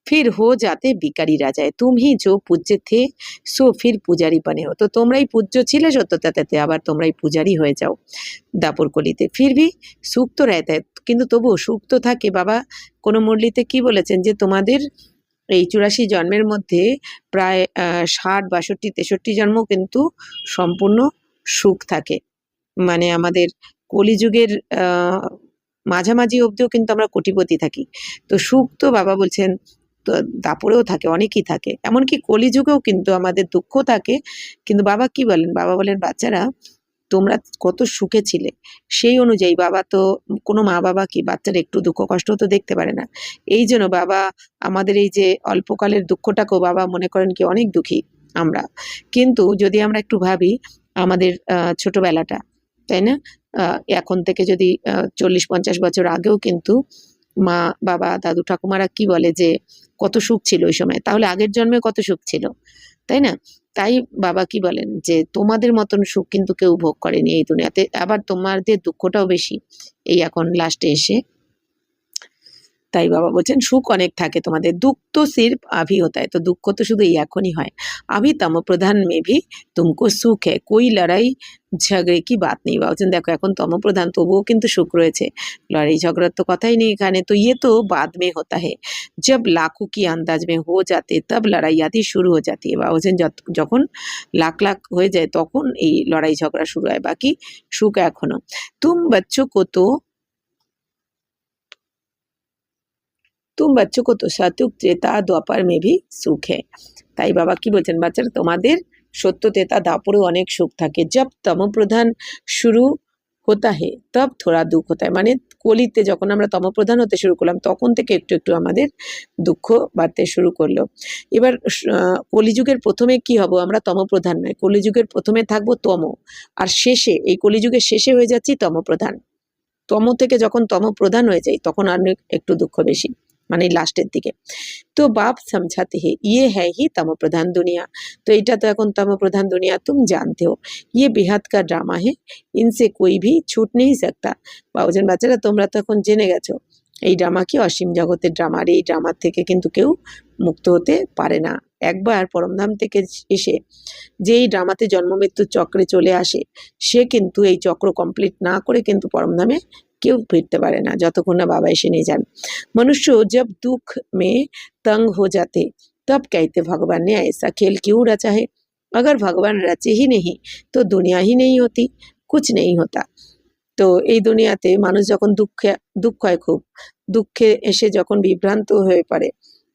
फिर हो जाते भिखारी राजाए, तुम ही जो पूज्य थे सो फिर पुजारी बने हो। तो তোমরাই পূজ্য ছিলে সত্যতাতে, আবার তোমরাই পূজারি হয়ে যাও দাপর কলিতে। फिर भी সুখ তো रहता है, কিন্তু তবুও সুখ তো থাকে। বাবা কোনো মুরলিতে কি বলেছেন যে তোমাদের এই 84 জন্মের মধ্যে প্রায় 60, 62, 63 জন্ম কিন্তু সম্পূর্ণ সুখ থাকে। মানে আমাদের কলিযুগের মাঝামাঝি অবধিও কিন্তু আমরা কোটিপতি থাকি। তো সুখ তো বাবা বলছেন দাপরেও থাকে, অনেকই থাকে। এমনকি কলিযুগেও কিন্তু আমাদের দুঃখ থাকে। কিন্তু বাবা কি বলেন? বাবা বলেন বাচ্চারা তোমরা কত সুখে ছিলে, সেই অনুযায়ী বাবা তো কোনো মা বাবা কি বাচ্চার একটু দুঃখ কষ্ট তো দেখতে পারে না। এই জন্য বাবা আমাদের এই যে অল্পকালের দুঃখটাকেও বাবা মনে করেন কি অনেক দুঃখী আমরা। কিন্তু যদি আমরা একটু ভাবি আমাদের ছোটবেলাটা, তাই না? এখন থেকে যদি 40-50 বছর আগেও কিন্তু মা বাবা দাদু ঠাকুমারা কি বলে যে কত সুখ ছিল ওই সময়, তাহলে আগের জন্মে কত সুখ ছিল, তাই না? তাই বাবা কি বলেন যে তোমাদের মতন সুখ কিন্তু কেউ ভোগ করেনি এই দুনিয়াতে। আবার তোমাদের দুঃখটাও বেশি এই এখন লাস্টে এসে। তাই বাবা বলছেন সুখ অনেক থাকে তোমাদের, দুঃখ তো সির্ফ আভি होता है। তো দুঃখ তো শুধু এই এখনই হয়। আভি তম প্রধান মে ভি তুমকো সুখ है, कोई लड़ाई ঝগড়ে কি বাত নেই। বাবা বলছেন দেখো এখন তম প্রধান তবুও কিন্তু সুখ রয়েছে, লড়াই ঝগড়ার তো কথাই নেই এখানে। তো ইয়ে তো बाद में होता है, जब लाखों की अंदाज में हो जाते तब लड़ाई आदि शुरू हो जाती है। বাবা বলছেন যখন লাখ লাখ হয়ে যায় তখন এই লড়াই ঝগড়া শুরু হয়, বাকি সুখ এখনো। तुम बच्चों को तो सतयुग त्रेता द्वापर में भी সুখ है। তাই বাবা কি বলছেন বাচ্চারা তোমাদের সত্য তেতা দাপরে অনেক সুখ থাকে। जब তমপ্রধান শুরু होता है तब थोड़ा दुख होता है। মানে কলিতে যখন আমরা তমপ্রধান হতে শুরু করলাম তখন থেকে একটু একটু আমাদের দুঃখ বাড়তে শুরু করলো। এবার কলিযুগের প্রথমে কি হব আমরা? তমপ্রধান নয়, কলিযুগের প্রথমে থাকবো তম, আর শেষে এই কলিযুগের শেষে হয়ে যাচ্ছি তমপ্রধান। তম থেকে যখন তম প্রধান হয়ে যায় তখন আর একটু দুঃখ বেশি, মানে লাস্টের দিকে। তো বাপ समझाते हैं ये है ही तम प्रधान दुनिया। तो এটা তো এখন तम प्रधान दुनिया तुम जानते हो, ये बेहद का ड्रामा है, इनसे कोई भी छूट नहीं सकता। বাবুজন বাচ্চারা তোমরা তো এখন জেনে গেছো এই ড্রামা কি অসীম জগতের ড্রামা, আর এই ড্রামার থেকে কিন্তু কেউ মুক্ত হতে পারে না। একবার পরমধাম থেকে এসে যে এই ড্রামাতে জন্ম মৃত্যুর চক্রে চলে আসে সে কিন্তু এই চক্র কমপ্লিট না করে কিন্তু পরমধামে কেউ ফিরতে পারে না যতক্ষণ না বাবা এসে নিয়ে যান। मनुष्य जब दुख में तंग हो जाते तब कहते भगवान ने ऐसा खेल क्यों रचा है। अगर भगवान रचे ही नहीं तो दुनिया ही नहीं होती, कुछ नहीं होता। তো এই দুনিয়াতে মানুষ যখন দুঃখ হয়, খুব দুঃখে এসে যখন বিভ্রান্ত হয়ে পড়ে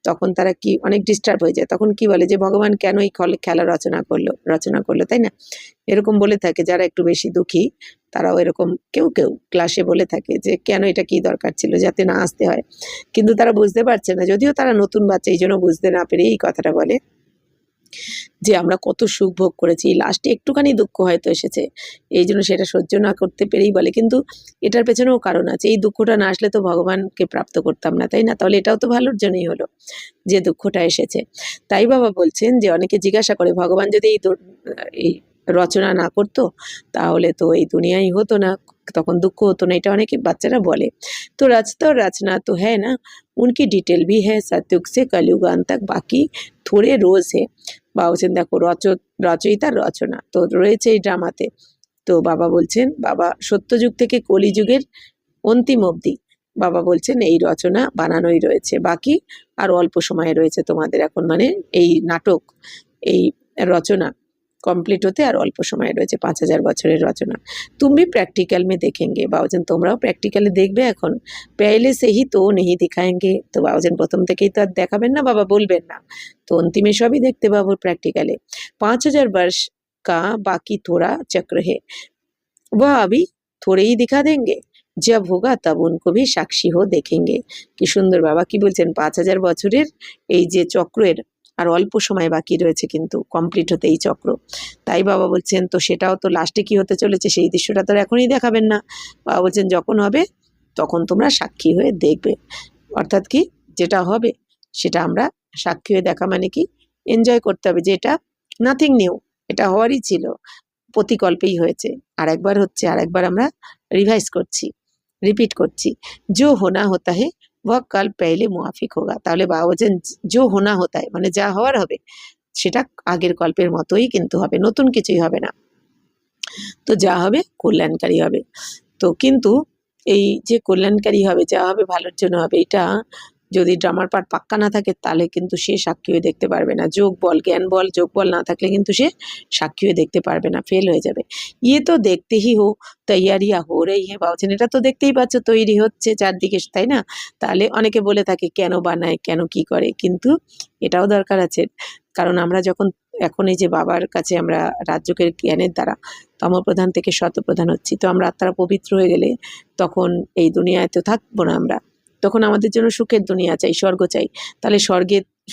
তখন তারা কি অনেক ডিস্টার্ব হয়ে যায়, তখন কি বলে যে ভগবান কেন এই খেলা রচনা করলো, তাই না? এরকম বলে থাকে যারা একটু বেশি দুঃখী, তারাও এরকম কেউ কেউ ক্লাসে বলে থাকে যে কেন এটা কি দরকার ছিল যাতে না আসতে হয়। কিন্তু তারা বুঝতে পারছে না, যদিও তারা নতুন বাচ্চা এই জন্য বুঝতে না পেরে এই কথাটা বলে যে আমরা কত সুখ ভোগ করেছি, লাস্টে একটুখানি দুঃখ হয়তো এসেছে এই জন্য সেটা সহ্য না করতে পেরেই বলে। কিন্তু এটার পেছনেও কারণ আছে, এই দুঃখটা না আসলে তো ভগবানকে প্রাপ্ত করতাম না, তাই না? তাহলে এটাও তো ভালোর জন্যই হলো যে দুঃখটা এসেছে। তাই বাবা বলছেন যে অনেকে জিজ্ঞাসা করে ভগবান যদি এই রচনা না করতো তাহলে তো এই দুনিয়াই হতো না, তখন দুঃখ হতো না, এটা অনেকে বাচ্চারা বলে। তো रचता और रचना तो है ना, उनकी डिटेल भी है सतयुग से कलयुग अंत तक, बाकी थोड़े रोज है। বাবা বলছেন দেখো রচয়িতার রচনা তো রয়েছে এই ড্রামাতে। তো বাবা বলছেন বাবা সত্যযুগ থেকে কলিযুগের অন্তিম অবধি বাবা বলছেন এই রচনা বানানোই রয়েছে, বাকি আর অল্প সময় রয়েছে তোমাদের এখন, মানে এই নাটক এই রচনা কমপ্লিট হতে আর অল্প সময় রয়েছে, 5000 বছরের রচনা। তুমি প্র্যাকটিক্যাল মে দেখেঙ্গে, বাবাজন তোমরাও প্র্যাকটিক্যালি দেখবে এখন। পেলে সেই তো নেই দিখায়েঙ্গে, তো বাবাজন প্রথম থেকেই তো আর দেখাবেন না, বাবা বলবেন না, তো অন্তিমে সবই দেখতে পাবো প্র্যাকটিক্যালে। 5000 वर्ष का बाकी थोड़ा चक्र है, वह अभी थोड़े ही दिखा देंगे, जब होगा तब उनको भी সাক্ষী हो देखेंगे। কি সুন্দর বাবা কি বলছেন, 5000 বছরের এই যে চক্রের আর অল্প সময় বাকি রয়েছে কিন্তু কমপ্লিট হতে এই চক্র। তাই বাবা বলছেন তো সেটাও তো লাস্টে কি হতে চলেছে সেই দৃশ্যটা তো আর এখনই দেখাবেন না। বাবা বলছেন যখন হবে তখন তোমরা সাক্ষী হয়ে দেখবে। অর্থাৎ কি যেটা হবে সেটা আমরা সাক্ষী হয়ে দেখা মানে কি এনজয় করতে হবে, যে এটা নাথিং নিউ, এটা হওয়ারই ছিল, প্রতিকল্পেই হয়েছে, আর একবার হচ্ছে, আর একবার আমরা রিভাইজ করছি, রিপিট করছি। जो होना होता है वह कल पहले मुआफिक होगा। তাহলে বাবা বলছেন जो होना होता है মানে যা হওয়ার হবে সেটা আগের কল্পের মতোই কিন্তু হবে, নতুন কিছুই হবে না। তো যা হবে কল্যাণকারী হবে। তো কিন্তু এই যে কল্যাণকারী হবে, যা হবে ভালোর জন্য হবে, এটা যদি ড্রামার পার্ট পাক্কা না থাকে তাহলে কিন্তু সে সাক্ষী হয়ে দেখতে পারবে না। যোগ বল, জ্ঞান বল, যোগ বল না থাকলে কিন্তু সে সাক্ষী হয়ে দেখতে পারবে না, ফেল হয়ে যাবে। ইয়ে তো দেখতে হি হো তৈয়ারিয়া হো রही है, ভাবছেন এটা তো দেখতেই পাচ্ছ তৈরি হচ্ছে চারদিকে, তাই না? তাহলে অনেকে বলে থাকে কেন বানায়, কেন কি করে, কিন্তু এটাও দরকার আছে। কারণ আমরা যখন এখন এই যে বাবার কাছে আমরা রাজযোগের জ্ঞানের দ্বারা তমপ্রধান থেকে শতপ্রধান হচ্ছি, তো আমরা আত্মারা পবিত্র হয়ে গেলে তখন এই দুনিয়ায় তো থাকবো না আমরা, তখন আমাদের জন্য সুখের দুনিয়া চাই, স্বর্গ চাই। তাহলে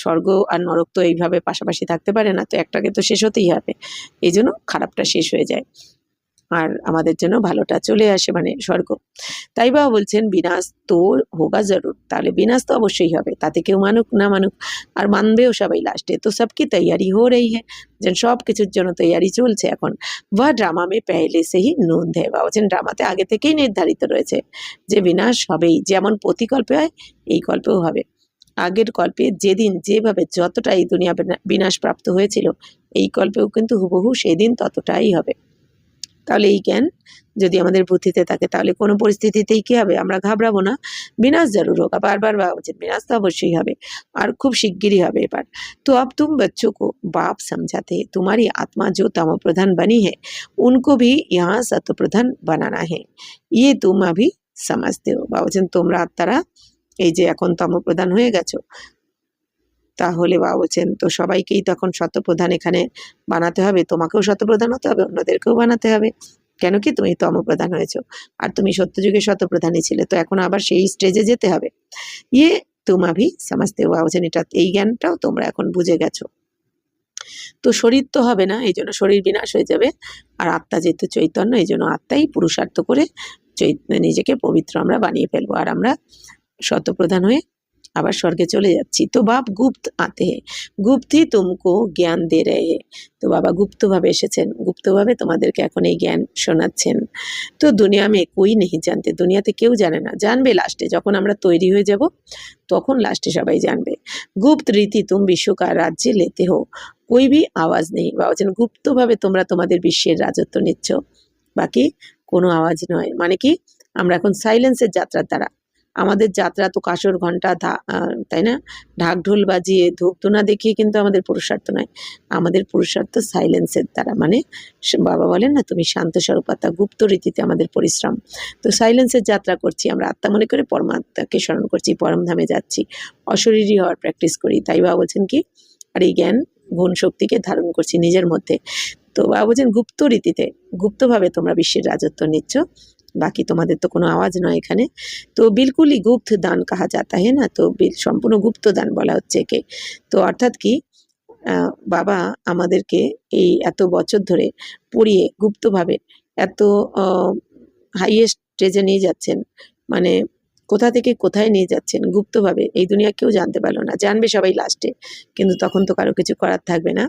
স্বর্গ আর নরক তো এইভাবে পাশাপাশি থাকতে পারে না, তো একটাকে তো শেষ হতেই হবে। এই জন্য খারাপটা শেষ হয়ে যায় আর আমাদের জন্য ভালোটা চলে আসে, মানে স্বর্গ। তাই বাবা বলছেন বিনাশ তো হোগা জরুর, তাহলে বিনাশ তো অবশ্যই হবে, তাতে কেউ মানুক না মানুক, আর মানবেও সবাই লাস্টে। তো সবকি তৈয়ারি হো রही है, যেন সব কিছুর জন্য তৈয়ারি চলছে এখন। বা ড্রামা মে পেহলে সে হি নুন है, বাবা বলছেন ড্রামাতে আগে থেকেই নির্ধারিত রয়েছে যে বিনাশ হবেই, যেমন প্রতিকল্পে হয় এই কল্পেও হবে। আগের কল্পে যেদিন যেভাবে যতটা এই দুনিয়া বিনাশ প্রাপ্ত হয়েছিল, এই কল্পেও কিন্তু হুবহু সেদিন ততটাই হবে। তাহলে এই জ্ঞান যদি আমাদের বুদ্ধিতে থাকে তাহলে কোনো পরিস্থিতিতেই কি হবে, আমরা ঘাবড়াবো না। বিনাশ জরুর হোগা, বারবার ভাবা উচিত, বিনাশ তো অবশ্যই হবে আর খুব শিগগিরই হবে। এবার তো अब तुम बच्चों को बाप समझाते हैं, तुम्हारी आत्मा जो तमो प्रधान बनी है उनको भी यहाँ सत्व प्रधान बनाना है, ये तुम अभी समझते हो। বাবা বলছেন তোমরা আত্মারা এই যে এখন তমপ্রধান হয়ে গেছো, তাহলে বাবা বলছেন তো সবাইকেই তখন শতপ্রধান এখানে বানাতে হবে, তোমাকেও শতপ্রধান হতে হবে, অন্যদেরকেও বানাতে হবে। কেন কি তুমি তমপ্রধান হয়েছো আর তুমি সত্যযুগে শতপ্রধানই ছিলে, তো এখন আবার সেই স্টেজে যেতে হবে। ইয়ে তুমা ভি সমাজতে, বাবা বলছেন এটা এই জ্ঞানটাও তোমরা এখন বুঝে গেছো। তো শরীর তো হবে না, এই জন্য শরীর বিনাশ হয়ে যাবে, আর আত্মা যেহেতু চৈতন্য এই জন্য আত্মাই পুরুষার্থ করে নিজেকে পবিত্র আমরা বানিয়ে ফেলবো, আর আমরা শতপ্রধান হয়ে আবার স্বর্গে চলে যাচ্ছি। তো বাপ গুপ্ত আতে হে, গুপ্ত হি তুমকো জ্ঞান দে রে হে, তো বাবা গুপ্তভাবে এসেছেন, গুপ্তভাবে তোমাদেরকে এখন এই জ্ঞান শোনাচ্ছেন। তো দুনিয়া মে কোই নেই জানতে, দুনিয়াতে কেউ জানে না, জানবে লাস্টে যখন আমরা তৈরি হয়ে যাব তখন লাস্টে সবাই জানবে। গুপ্ত রীতি তুম বিশ্ব কা রাজ্যে লেতে হো, কোই ভি আওয়াজ নেই, বাবা বলছেন গুপ্তভাবে তোমরা তোমাদের বিশ্বের রাজত্ব নিচ্ছ, বাকি কোনো আওয়াজ নয়। মানে কি আমরা এখন সাইলেন্সের যাত্রার দ্বারা, আমাদের যাত্রা তো কাসর ঘন্টা তাই না, ঢাক ঢোল বাজিয়ে ধূপধুনা দেখিয়ে কিন্তু আমাদের পুরুষার্থ নয়, আমাদের পুরুষার্থ সাইলেন্সের দ্বারা। মানে বাবা বলেন না তুমি শান্ত স্বরূপাত্মা, গুপ্ত রীতিতে আমাদের পরিশ্রম। তো সাইলেন্সের যাত্রা করছি আমরা, আত্মা মনে করে পরমাত্মাকে স্মরণ করছি, পরমধামে যাচ্ছি, অশরীরী হওয়ার প্র্যাকটিস করি। তাই বাবা বলছেন কি আর এই জ্ঞান গুণ শক্তিকে ধারণ করছি নিজের মধ্যে। তো বাবা বলছেন গুপ্ত রীতিতে, গুপ্তভাবে তোমরা বিশ্বের রাজত্ব নিচ্ছ, বাকি তোমাদের তো কোনো আওয়াজ নয় এখানে। তো বিলকুলই গুপ্ত দান কাহা যাতা হে না, তো সম্পূর্ণ গুপ্ত দান বলা হচ্ছে একে। তো অর্থাৎ কি বাবা আমাদেরকে এই এত বছর ধরে পড়িয়ে গুপ্তভাবে এত হাইয়েস্ট স্টেজে নিয়ে যাচ্ছেন, মানে কোথা থেকে কোথায় নিয়ে যাচ্ছেন গুপ্তভাবে, এই দুনিয়া কেউ জানতে পারলো না, জানবে সবাই লাস্টে, কিন্তু তখন তো কারো কিছু করার থাকবে না।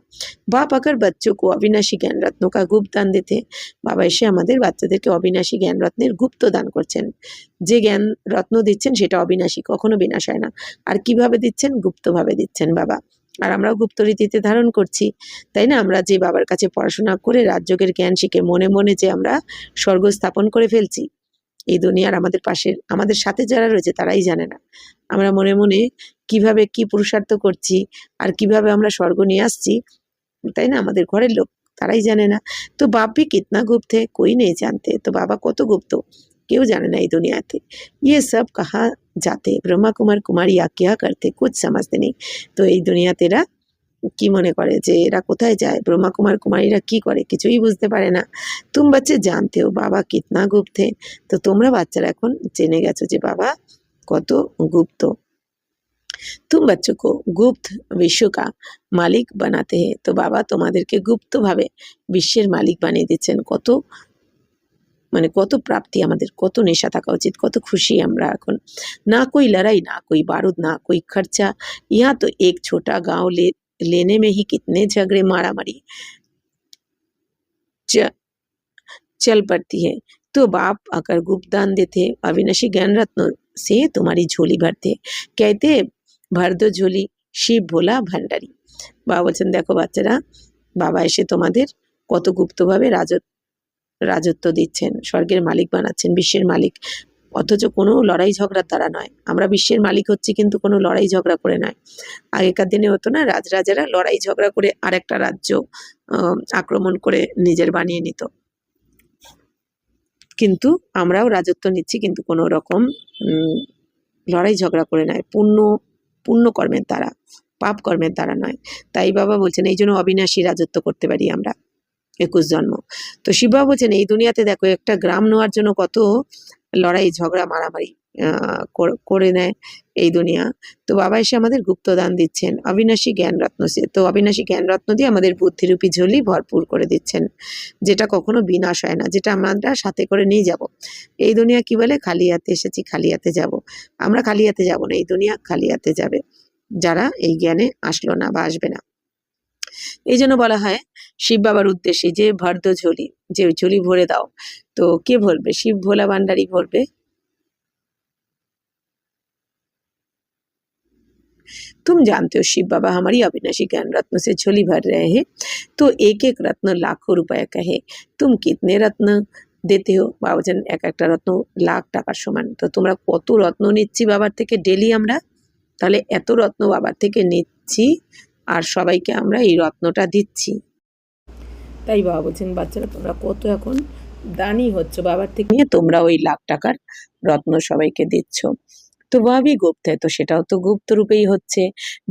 বাপ আকার বাচ্চো কো অবিনাশী জ্ঞান রত্ন কা গুপ্ত দান দিতে, বাবা এসে আমাদের বাচ্চাদেরকে অবিনাশী জ্ঞান রত্নের গুপ্ত দান করছেন। যে জ্ঞান রত্ন দিচ্ছেন সেটা অবিনাশী, কখনো বিনাশ হয় না। আর কিভাবে দিচ্ছেন, গুপ্তভাবে দিচ্ছেন বাবা, আর আমরাও গুপ্ত রীতিতে ধারণ করছি, তাই না? আমরা যে বাবার কাছে পড়াশোনা করে রাজযোগের জ্ঞান শিখে মনে মনে যে আমরা স্বর্গ স্থাপন করে ফেলছি, এই দুনিয়ার আমাদের পাশের আমাদের সাথে যারা রয়েছে তারাই জানে না আমরা মনে মনে কিভাবে কি পুরুষার্থ করছি আর কিভাবে আমরা স্বর্গ নিয়ে আসছি, তাই না? আমাদের ঘরের লোক তারাই জানে না। তো বাপ ভি কিতনা গুপ্ত হে কোই নেই জানতে, তো বাবা কত গুপ্ত কেউ জানে না এই দুনিয়াতে। ইয়ে সব কাহা যাতে ব্রহ্মা কুমার কুমারিয়া क्या करते कुछ समझते नहीं, তো এই দুনিয়াতেরা কি মনে করে যে এরা কোথায় যায়, ব্রহ্মা কুমার কুমারীরা কি করে, কিছুই বুঝতে পারে না। তুম বাচ্চা জানতে হো বাবা কিতনা গুপ্ত হে। তো তোমরা বাচ্চারা এখন জেনে গেছো যে বাবা কত গুপ্ত। তুম बच्चों को গুপ্ত বিশ্ব কা মালিক বানাতে হে। তো বাবা তোমাদেরকে গুপ্তভাবে বিশ্বের মালিক বানিয়ে দিচ্ছেন। কত মানে কত প্রাপ্তি আমাদের, কত নেশা থাকা উচিত, কত খুশি আমরা এখন। না कोई लड़ाई ना कोई बारूद ना कोई खर्चा, यहाँ तो एक छोटा गांव लेने में ही कितने झगड़े मारामारी च, चल पड़ती है। तो बाप अगर गुप्त दान देते अविनाशी ज्ञान रत्न से तुम्हारी झोली भरते। कहते भर दो झोली শিব ভোলা ভান্ডারী। বাবা বলছেন দেখো বাচ্চারা, বাবা এসে তোমাদের কত গুপ্তভাবে রাজত্ব দিচ্ছেন, স্বর্গের মালিক বানাচ্ছেন, বিশ্বের মালিক। অথচ কোনো লড়াই ঝগড়ার দ্বারা নয়, আমরা বিশ্বের মালিক হচ্ছি কিন্তু কোনো লড়াই ঝগড়া করে নয়। আগেকার দিনে হতো না, রাজরাজারা লড়াই ঝগড়া করে আরেকটা রাজ্য আক্রমণ করে নিজের বানিয়ে নিত, কিন্তু আমরাও রাজত্ব নিচ্ছি কিন্তু কোনো রকম লড়াই ঝগড়া করে নয়, পুণ্য কর্মের দ্বারা, পাপ কর্মের দ্বারা নয়। তাই বাবা বলছেন এই জন্য অবিনাশী রাজত্ব করতে পারি আমরা 21 জন্ম। তো শিব বাবা বলছেন এই দুনিয়াতে দেখো একটা গ্রাম নেওয়ার জন্য কত লড়াই ঝগড়া মারামারি করে নেয় এই দুনিয়া। তো বাবা এসে আমাদের গুপ্তদান দিচ্ছেন অবিনাশী জ্ঞান রত্ন সে। তো অবিনাশী জ্ঞান রত্ন দিয়ে আমাদের বুদ্ধিরূপী ঝোলি ভরপুর করে দিচ্ছেন, যেটা কখনো বিনাশ হয় না, যেটা আমরা সাথে করে নিয়ে যাব। এই দুনিয়া কি বলে, খালি হাতে এসেছি খালি হাতে যাব। আমরা খালি হাতে যাব না, এই দুনিয়া খালি হাতে যাবে যারা এই জ্ঞানে আসলো না বা আসবে না। এই জন্য বলা হয় শিব বাবার উদ্দেশ্যে যে ভর দো ঝোলি, যে ঝোলি ভরে দাও। তো কে ভরবে, শিব ভোলা ভান্ডারী ভরবে। तुम जानते हो शिव बाबा हमारी अविनाशी ज्ञान रत्न से झोली भर रहे हैं, तो एक एक रत्न लाखों रुपए का है। तुम कितने रत्न देते हो। বাবা বলছেন এক একটা রত্ন লাখ টাকার সমান। তো তোমরা কত রত্ন নিচ্ছি বাবার থেকে ডেলি আমরা, তাহলে এত রত্ন বাবার থেকে নিচ্ছি আর সবাইকে আমরা এই রত্নটা দিচ্ছি। তাই বাবা বলছেন বাচ্চারা তোমরা কত এখন দানি হচ্ছ বাবার থেকে নিয়ে, তোমরা ওই লাখ টাকার রত্ন সবাইকে দিচ্ছ। তো वह भी गुप्त है, তো সেটাও তো গুপ্ত রূপেই হচ্ছে।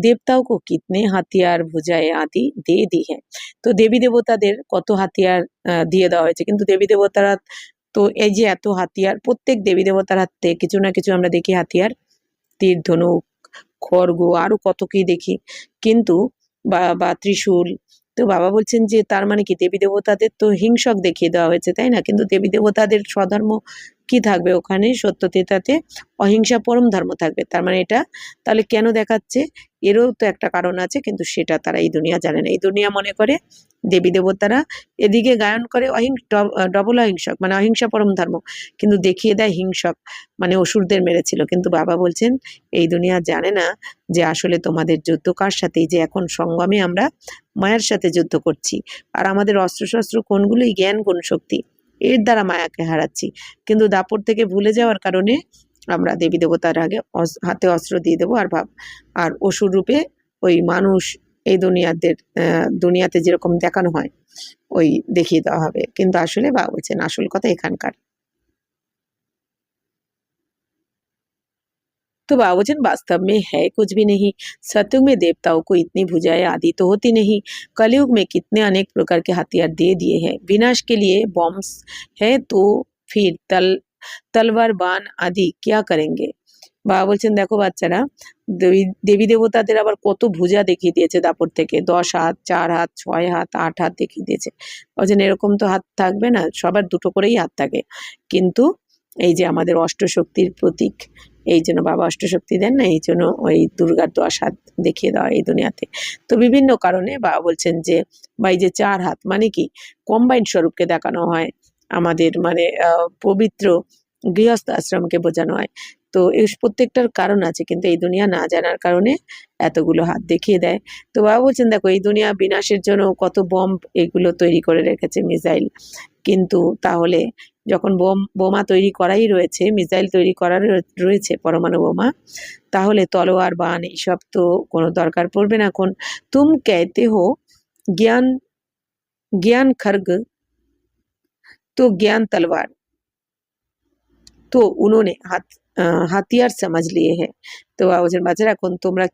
দেবতাও কো কিতনে হাতিয়ার ভুজায় আদি দে দি হ্যাঁ। তো দেবী দেবতাদের কত হাতিয়ার দিয়ে দেওয়া হয়েছে, কিন্তু দেবী দেবতারা তো এই যে এত হাতিয়ার, প্রত্যেক দেবী দেবতার হাতে কিছু না কিছু আমরা দেখি হাতিয়ার, তীর ধনুক খড়গ আরো কত কি দেখি, কিন্তু বা ত্রিশূল। তো বাবা বলছেন যে তার মানে কি দেবী দেবতাদের তো হিংসক দেখিয়ে দেওয়া হয়েছে, তাই না? কিন্তু দেবী দেবতাদের স্বধর্ম কি থাকবে ওখানে, সত্যতেতাতে অহিংসা পরম ধর্ম থাকবে। তার মানে এটা তাহলে কেন দেখাচ্ছে, এরও তো একটা কারণ আছে, কিন্তু সেটা তারা এই দুনিয়া জানে না। এই দুনিয়া মনে করে দেবী দেবতারা এদিকে গায়ন করে ডবল অহিংসক মানে অহিংসা পরম ধর্ম, কিন্তু দেখিয়ে দেয় হিংসক মানে অসুরদের মেরেছিল। কিন্তু বাবা বলছেন এই দুনিয়া জানে না যে আসলে তোমাদের যুদ্ধ কার সাথে, যে এখন সঙ্গমে আমরা মায়ের সাথে যুদ্ধ করছি, আর আমাদের অস্ত্রশস্ত্র কোনগুলোই জ্ঞান গুণ শক্তি, এর দ্বারা মায়াকে হারাচ্ছি। কিন্তু দাপট থেকে ভুলে যাওয়ার কারণে আমরা দেবী দেবতার আগে হাতে অস্ত্র দিয়ে দেবো আর অসুর রূপে ওই মানুষ এই দুনিয়াতে যেরকম দেখানো হয় ওই দেখিয়ে দেওয়া হবে। কিন্তু আসলে বাবা বলছেন আসল কথা এখানকার। तो बाबूजन वास्तव में है कुछ भी नहीं। सतयुग में देवताओं को इतनी भुजाएं आदि तो होती नहीं। कलयुग में कितने अनेक प्रकार के हथियार दे दिए हैं। विनाश के लिए बॉम्ब्स है तो फिर तलवार बाण आदि क्या करेंगे। বাবা বলছেন দেখো বাচ্চারা, দেবী দেবতাদের আবার কত ভুজা দেখিয়ে দিয়েছে দাপট থেকে, 10 হাত 4 হাত 6 হাত 8 হাত দেখিয়ে দিয়েছে। বলছেন এরকম তো হাত থাকবে না, সবার দুটো করেই হাত থাকে। কিন্তু এই যে আমাদের অষ্টশক্তির প্রতীক, এই জন্য বাবা অষ্টশক্তি দেন না, এই জন্য ওই দুর্গার 10 হাত দেখিয়ে দেওয়া এই দুনিয়াতে। তো বিভিন্ন কারণে বাবা বলছেন যে বা এই যে 4 হাত মানে কি কম্বাইন স্বরূপকে দেখানো হয়, আমাদের মানে পবিত্র গৃহস্থ আশ্রমকে বোঝানো হয়। তো এই প্রত্যেকটার কারণ আছে, কিন্তু এই দুনিয়া না জানার কারণে এতগুলো হাত দেখিয়ে দেয়। তো বাবা বলছেন দেখো এই দুনিয়া বিনাশের জন্য কত বম্ব এগুলো তৈরি করে রেখেছে, মিসাইল। কিন্তু তাহলে যখন বোমা তৈরি করাই রয়েছে, মিসাইল তৈরি করার রয়েছে পরমাণু বোমা, তাহলে তলোয়ার বান এইসব তো কোনো দরকার পড়বে না। এখন তুম कहते हो ज्ञान ज्ञान खड्ग तो ज्ञान तलवार। तो उन्होंने हाथ হাতিয়ার সমাজ লিয়ে হে। তো বাবুজন বাচ্চারা এখন তোমরা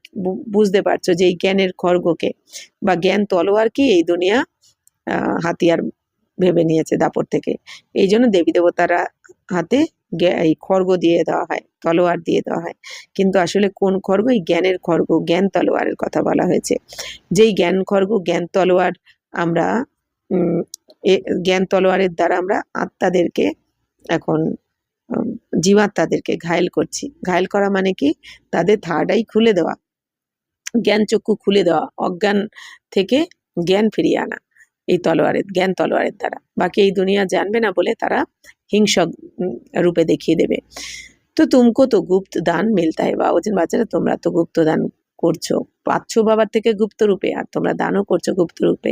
বুঝতে পারছো যে এই জ্ঞানের খড়গকে বা জ্ঞান তলোয়ারকে এই দুনিয়া হাতিয়ার ভেবে নিয়েছে দাপট থেকে। এই জন্য দেবী দেবতারা হাতে এই খড়গ দিয়ে দেওয়া হয়, তলোয়ার দিয়ে দেওয়া হয়। কিন্তু আসলে কোন খড়গ? এই জ্ঞানের খড়গ, জ্ঞান তলোয়ারের কথা বলা হয়েছে। যেই জ্ঞান খড়গ, জ্ঞান তলোয়ার আমরা জ্ঞান তলোয়ারের দ্বারা আমরা আত্মাদেরকে এখন জীবাত্মাদেরকে ঘায়েল করছি। ঘায়েল করা মানে কি? তাদের থার্ড আই খুলে দেওয়া, জ্ঞান চক্ষু খুলে দেওয়া, অজ্ঞান থেকে জ্ঞান ফিরিয়ে আনা এই তলোয়ারের, জ্ঞান তলোয়ারের দ্বারা। বাকি এই দুনিয়া জানবে না বলে তারা হিংসক রূপে দেখিয়ে দেবে। তো তুমকো তো গুপ্ত দান মিলতা है। বাবুজন বাচ্চারা তোমরা তো গুপ্ত দান করছো, পাচ্ছ বাবার থেকে গুপ্ত রূপে, আর তোমরা দানও করছো গুপ্ত রূপে।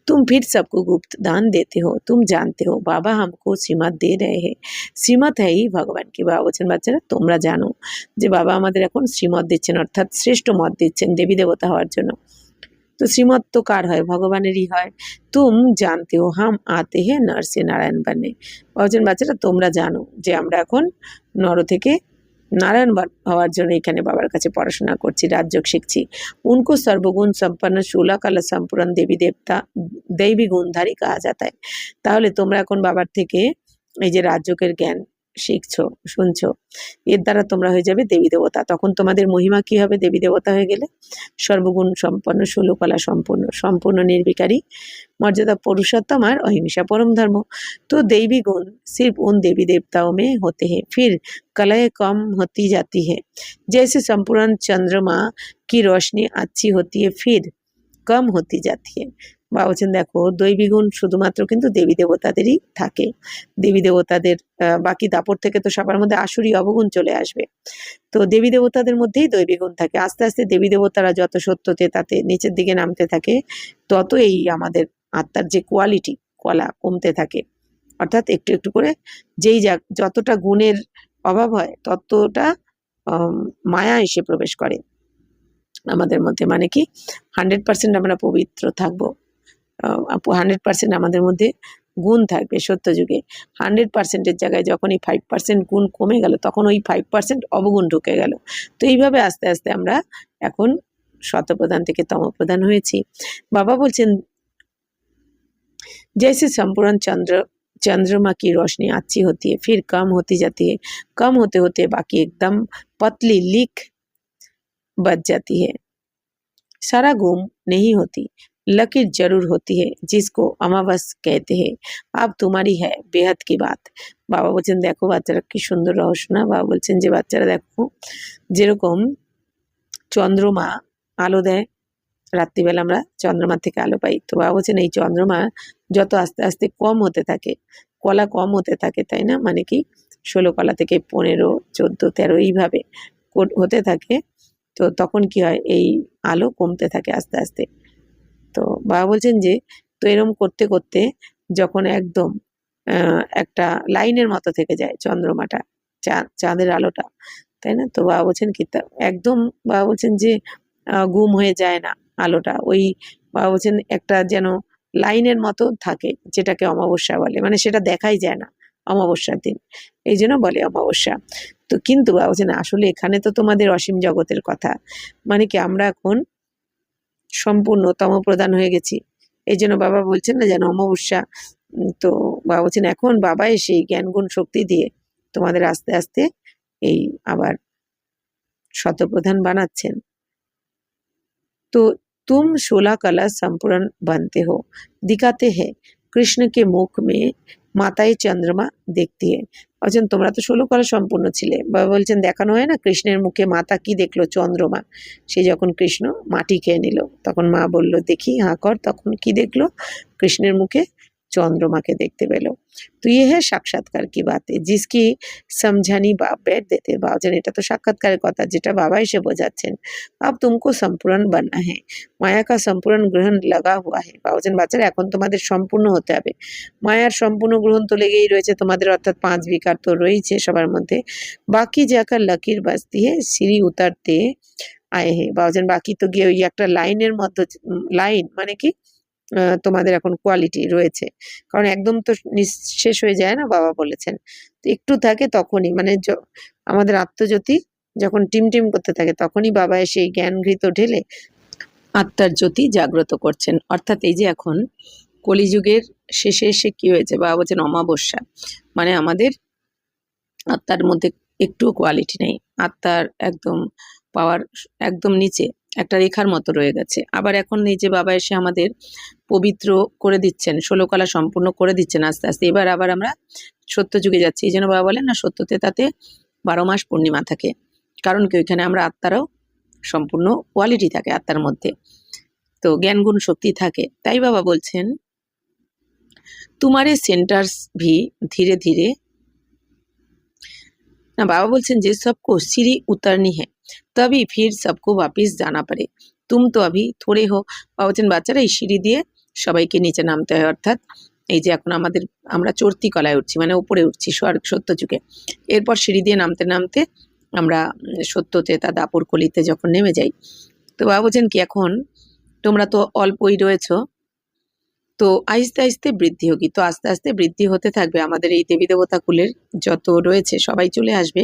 तुम फिर सबको गुप्त दान देते हो, तुम जानते हो बाबा हमको श्रीमत दे रहे हैं। শ্রীমত है ही ভগবান কি। বাবা বলছেন বাচ্চারা তোমরা জানো যে বাবা আমাদের এখন শ্রীমত দিচ্ছেন, অর্থাৎ শ্রেষ্ঠ মত দিচ্ছেন দেবী দেবতা হওয়ার জন্য। তো শ্রীমত তো কার হয়? ভগবানেরই হয়। তুম জানতে হো হাম আতে হে নর সে নারায়ণ বানে। বলছেন বাচ্চারা তোমরা জানো যে আমরা এখন নর থেকে নারায়ণ হওয়ার জন্য এখানে বাবার কাছে পড়াশোনা করছি, রাজযোগ শিখছি। উनको सर्वगुण संपन्न 16 कला संपूर्ण দেবী দেবতা দৈবী গুণধারী কাহা जाता है। তাহলে তোমরা এখন বাবার থেকে এই যে রাজযোগের জ্ঞান শিখছো, শুনছো, এর দ্বারা তোমরা হয়ে যাবে দেবী দেবতা। তখন তোমাদের মহিমা কি হবে দেবী দেবতা হয়ে গেলে? সর্বগুণ সম্পন্ন, 16 কলা সম্পূর্ণ, সম্পূর্ণ निर्विकारी, मर्यादा पुरुषोत्तम और अहिंसा परम धर्म। तो दैवी गुण सिर्फ उन देवी देवताओं में होते हैं, फिर कलाएं कम होती जाती है। जैसे संपूर्ण चंद्रमा की रोशनी अच्छी होती है फिर कम होती जाती है। বা বলছেন দেখো দৈবী গুণ শুধুমাত্র কিন্তু দেবী দেবতাদেরই থাকে। দেবী দেবতাদের বাকি দাপট থেকে তো সবার মধ্যে আসুরি অবগুণ চলে আসবে। তো দেবী দেবতাদের মধ্যেই দৈবী গুণ থাকে। আস্তে আস্তে দেবী দেবতারা যত সত্যতে তাতে নিচের দিকে নামতে থাকে, তত এই আমাদের আত্মার যে কোয়ালিটি, কলা কমতে থাকে। অর্থাৎ একটু একটু করে যেই যতটা গুণের অভাব হয় ততটা মায়া এসে প্রবেশ করে আমাদের মধ্যে। মানে কি 100% আমরা পবিত্র থাকবো, 100% আমাদের মধ্যে গুণ থাকবে সত্য যুগে। 100%-এর জায়গায় যখন এই 5% গুণ কমে গেল তখন ওই 5% অবগুণ ঢুকে গেল। তো এইভাবে আস্তে আস্তে আমরা এখন শতপ্রধান থেকে তমপ্রধান হয়েছি। বাবা বলছেন जैसे संपूर्ण चंद्रमा की रोशनी अच्छी होती है फिर कम होती जाती है, कम होते होते बाकी एकदम पतली लीक बच जाती है। सारा गुम नहीं होती, लकीर जरूर होती है जिसको अमावस कहते हैं। अब तुम्हारी है बेहद की बात। বাবা বলছেন দেখো বাচ্চারা কি সুন্দর রহস্য না। বাবা বলছেন যে বাচ্চারা দেখো যেরকম চন্দ্রমা আলো দেয়, রাত্রিবেলা আমরা চন্দ্রমা থেকে আলো পাই। তো বাবা বলছেন এই চন্দ্রমা যত আস্তে আস্তে কম হতে থাকে, কলা কম হতে থাকে, তাই না? মানে কি 16 কলা থেকে 15, 14, 13 এইভাবে হতে থাকে। তো তখন কি হয়? এই আলো কমতে থাকে আস্তে আস্তে। তো বাবা বলছেন যে তো এরম করতে করতে যখন একদম একটা লাইনের মতো থেকে যায় চন্দ্রমাটা, চাঁদের আলোটা, তাই না? তো বাবা বলছেন কি একদম বাবা বলছেন যে গুম হয়ে যায় না আলোটা। ওই বাবা বলছেন একটা যেন লাইনের মতো থাকে, যেটাকে অমাবস্যা বলে। মানে সেটা দেখাই যায় না অমাবস্যার দিন, এই জন্য বলে অমাবস্যা। তো কিন্তু বাবা বলছেন আসলে এখানে তো তোমাদের অসীম জগতের কথা। মানে কি আমরা এখন সম্পূর্ণ তমপ্রধান হয়ে গেছি, এই জন্য বাবা বলছেন না যেন অমাবস্যা। তো বাবা বলছেন এখন বাবা এসে জ্ঞান গুণ শক্তি দিয়ে তোমাদের আস্তে আস্তে এই আবার শতপ্রধান বানাচ্ছেন। तो तुम 16 कला संपूर्ण बनते हो, दिखाते हैं कृष्ण के मुख में মাতায় চন্দ্রমা দেখতে হয়। বলছেন তোমরা তো 16 কলা সম্পূর্ণ ছিলে। বাবা বলছেন দেখানো হয় না কৃষ্ণের মুখে মাতা কি দেখলো? চন্দ্রমা। সে যখন কৃষ্ণ মাটি খেয়ে নিল তখন মা বলল দেখি হাঁ কর, তখন কি দেখলো? কৃষ্ণের মুখে চন্দ্রমাকে দেখতে পেল। তো ये है সাক্ষাৎকার কি বাতে जिसकी समझानी बाप बैठ देते। বাবা বলছেন এটা তো সাক্ষাৎকারের কথা যেটা বাবা এসে বোঝাচ্ছেন। अब तुमको संपूर्ण बनना है, माया का संपूर्ण ग्रहण लगा हुआ है। বাবা বলছেন বাচ্চারা এখন তোমাদের সম্পূর্ণ হতে হবে। মায়ার সম্পূর্ণ গ্রহণ তো লেগেই রয়েছে তোমাদের, অর্থাৎ 5 বিকার তো রয়েছে সবার মধ্যে। বাকি যাকার লকির বাজতি হে সিঁড়ি উতারতে আয়ে হে। বাবা বলছেন বাকি তো গিয়ে ওই একটা লাইনের মধ্যে, লাইন মানে কি তোমাদের এখন কোয়ালিটি রয়েছে, কারণ একদম তো নিঃশেষ হয়ে যায় না, বাবা বলেছেন। তো একটু থাকে তখনই, মানে আমাদের আত্মজ্যোতি যখন টিম টিম করতে থাকে তখনই বাবা এসে এই জ্ঞান ঘৃত ঢেলে আত্মার জ্যোতি জাগ্রত করছেন। অর্থাৎ এই যে এখন কলিযুগের শেষে এসে কি হয়েছে, বাবা বলছেন অমাবস্যা, মানে আমাদের আত্মার মধ্যে একটু কোয়ালিটি নেই, আত্মার একদম পাওয়ার একদম নিচে একটা রেখার মতো রয়ে গেছে। আবার এখন এই যে বাবা এসে আমাদের পবিত্র করে দিচ্ছেন, 16 কলা সম্পূর্ণ করে দিচ্ছেন আস্তে আস্তে। এবার আবার আমরা সত্য যুগে যাচ্ছি। এই জন্য বাবা বলেন না, সত্যতে তাতে 12 মাস পূর্ণিমা থাকে, কারণ কি ওইখানে আমরা আত্মারাও সম্পূর্ণ কোয়ালিটি থাকে আত্মার মধ্যে, তো জ্ঞান গুণ শক্তি থাকে। তাই বাবা বলছেন তোমারে সেন্টার্স ভি ধীরে ধীরে না, बाबा बोलছেন যে सबको सीढ़ी उतरनी है तभी फिर सबको वापिस जाना पड़े, तुम तो अभी थोड़े हो। বাবা বলছেন বাচ্চারা এই সিঁড়ি দিয়ে সবাইকে নিচে নামতে হয়, অর্থাৎ এই যে এখন আমরা চড়তি কলায় উঠছি, মানে উপরে উঠছি সত্য যুগে। এরপর সিঁড়ি দিয়ে নামতে নামতে আমরা সত্যতে তা দাপর কলিতে যখন নেমে যাই। তো বাবা বলছেন কি এখন তোমরা তো অল্পই রয়েছো, তো আস্তে আস্তে বৃদ্ধি হোগি, তো আস্তে আস্তে বৃদ্ধি হতে থাকবে। আমাদের এই দেবী দেবতা কুলের যত রয়েছে সবাই চলে আসবে।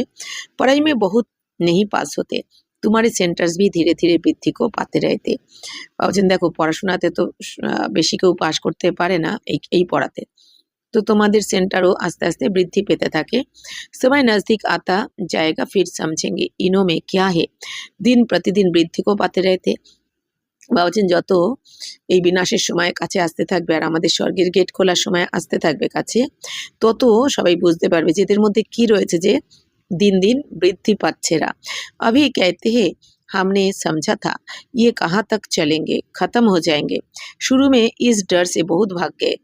পড়াই মে বহুত নেই পাস হতে, তোমারে সেন্টার্স ভি ধীরে ধীরে বৃদ্ধি কো পাতে রহতে। ভাবছেন দেখো পড়াশোনাতে তো বেশি কেউ পাস করতে পারে না এই পড়াতে, তো তোমাদের সেন্টারও আস্তে আস্তে বৃদ্ধি পেতে থাকে। সময় নজদিক আতা জায়গা ফির সমঝেঙ্গে ইনো মে ক্যা হে, দিন প্রতিদিন বৃদ্ধি কো পাতে রহতে। ভাবছেন যত এই বিনাশের সময় কাছে আসতে থাকবে আর আমাদের স্বর্গের গেট খোলার সময় আসতে থাকবে কাছে, তত সবাই বুঝতে পারবে যে এদের মধ্যে কি রয়েছে যে दिन दिन वृद्धि पाच्छेरा। अभी कहते हैं हमने समझा था ये कहाँ तक चलेंगे, खत्म हो जाएंगे, शुरू में इस डर से बहुत भाग गए।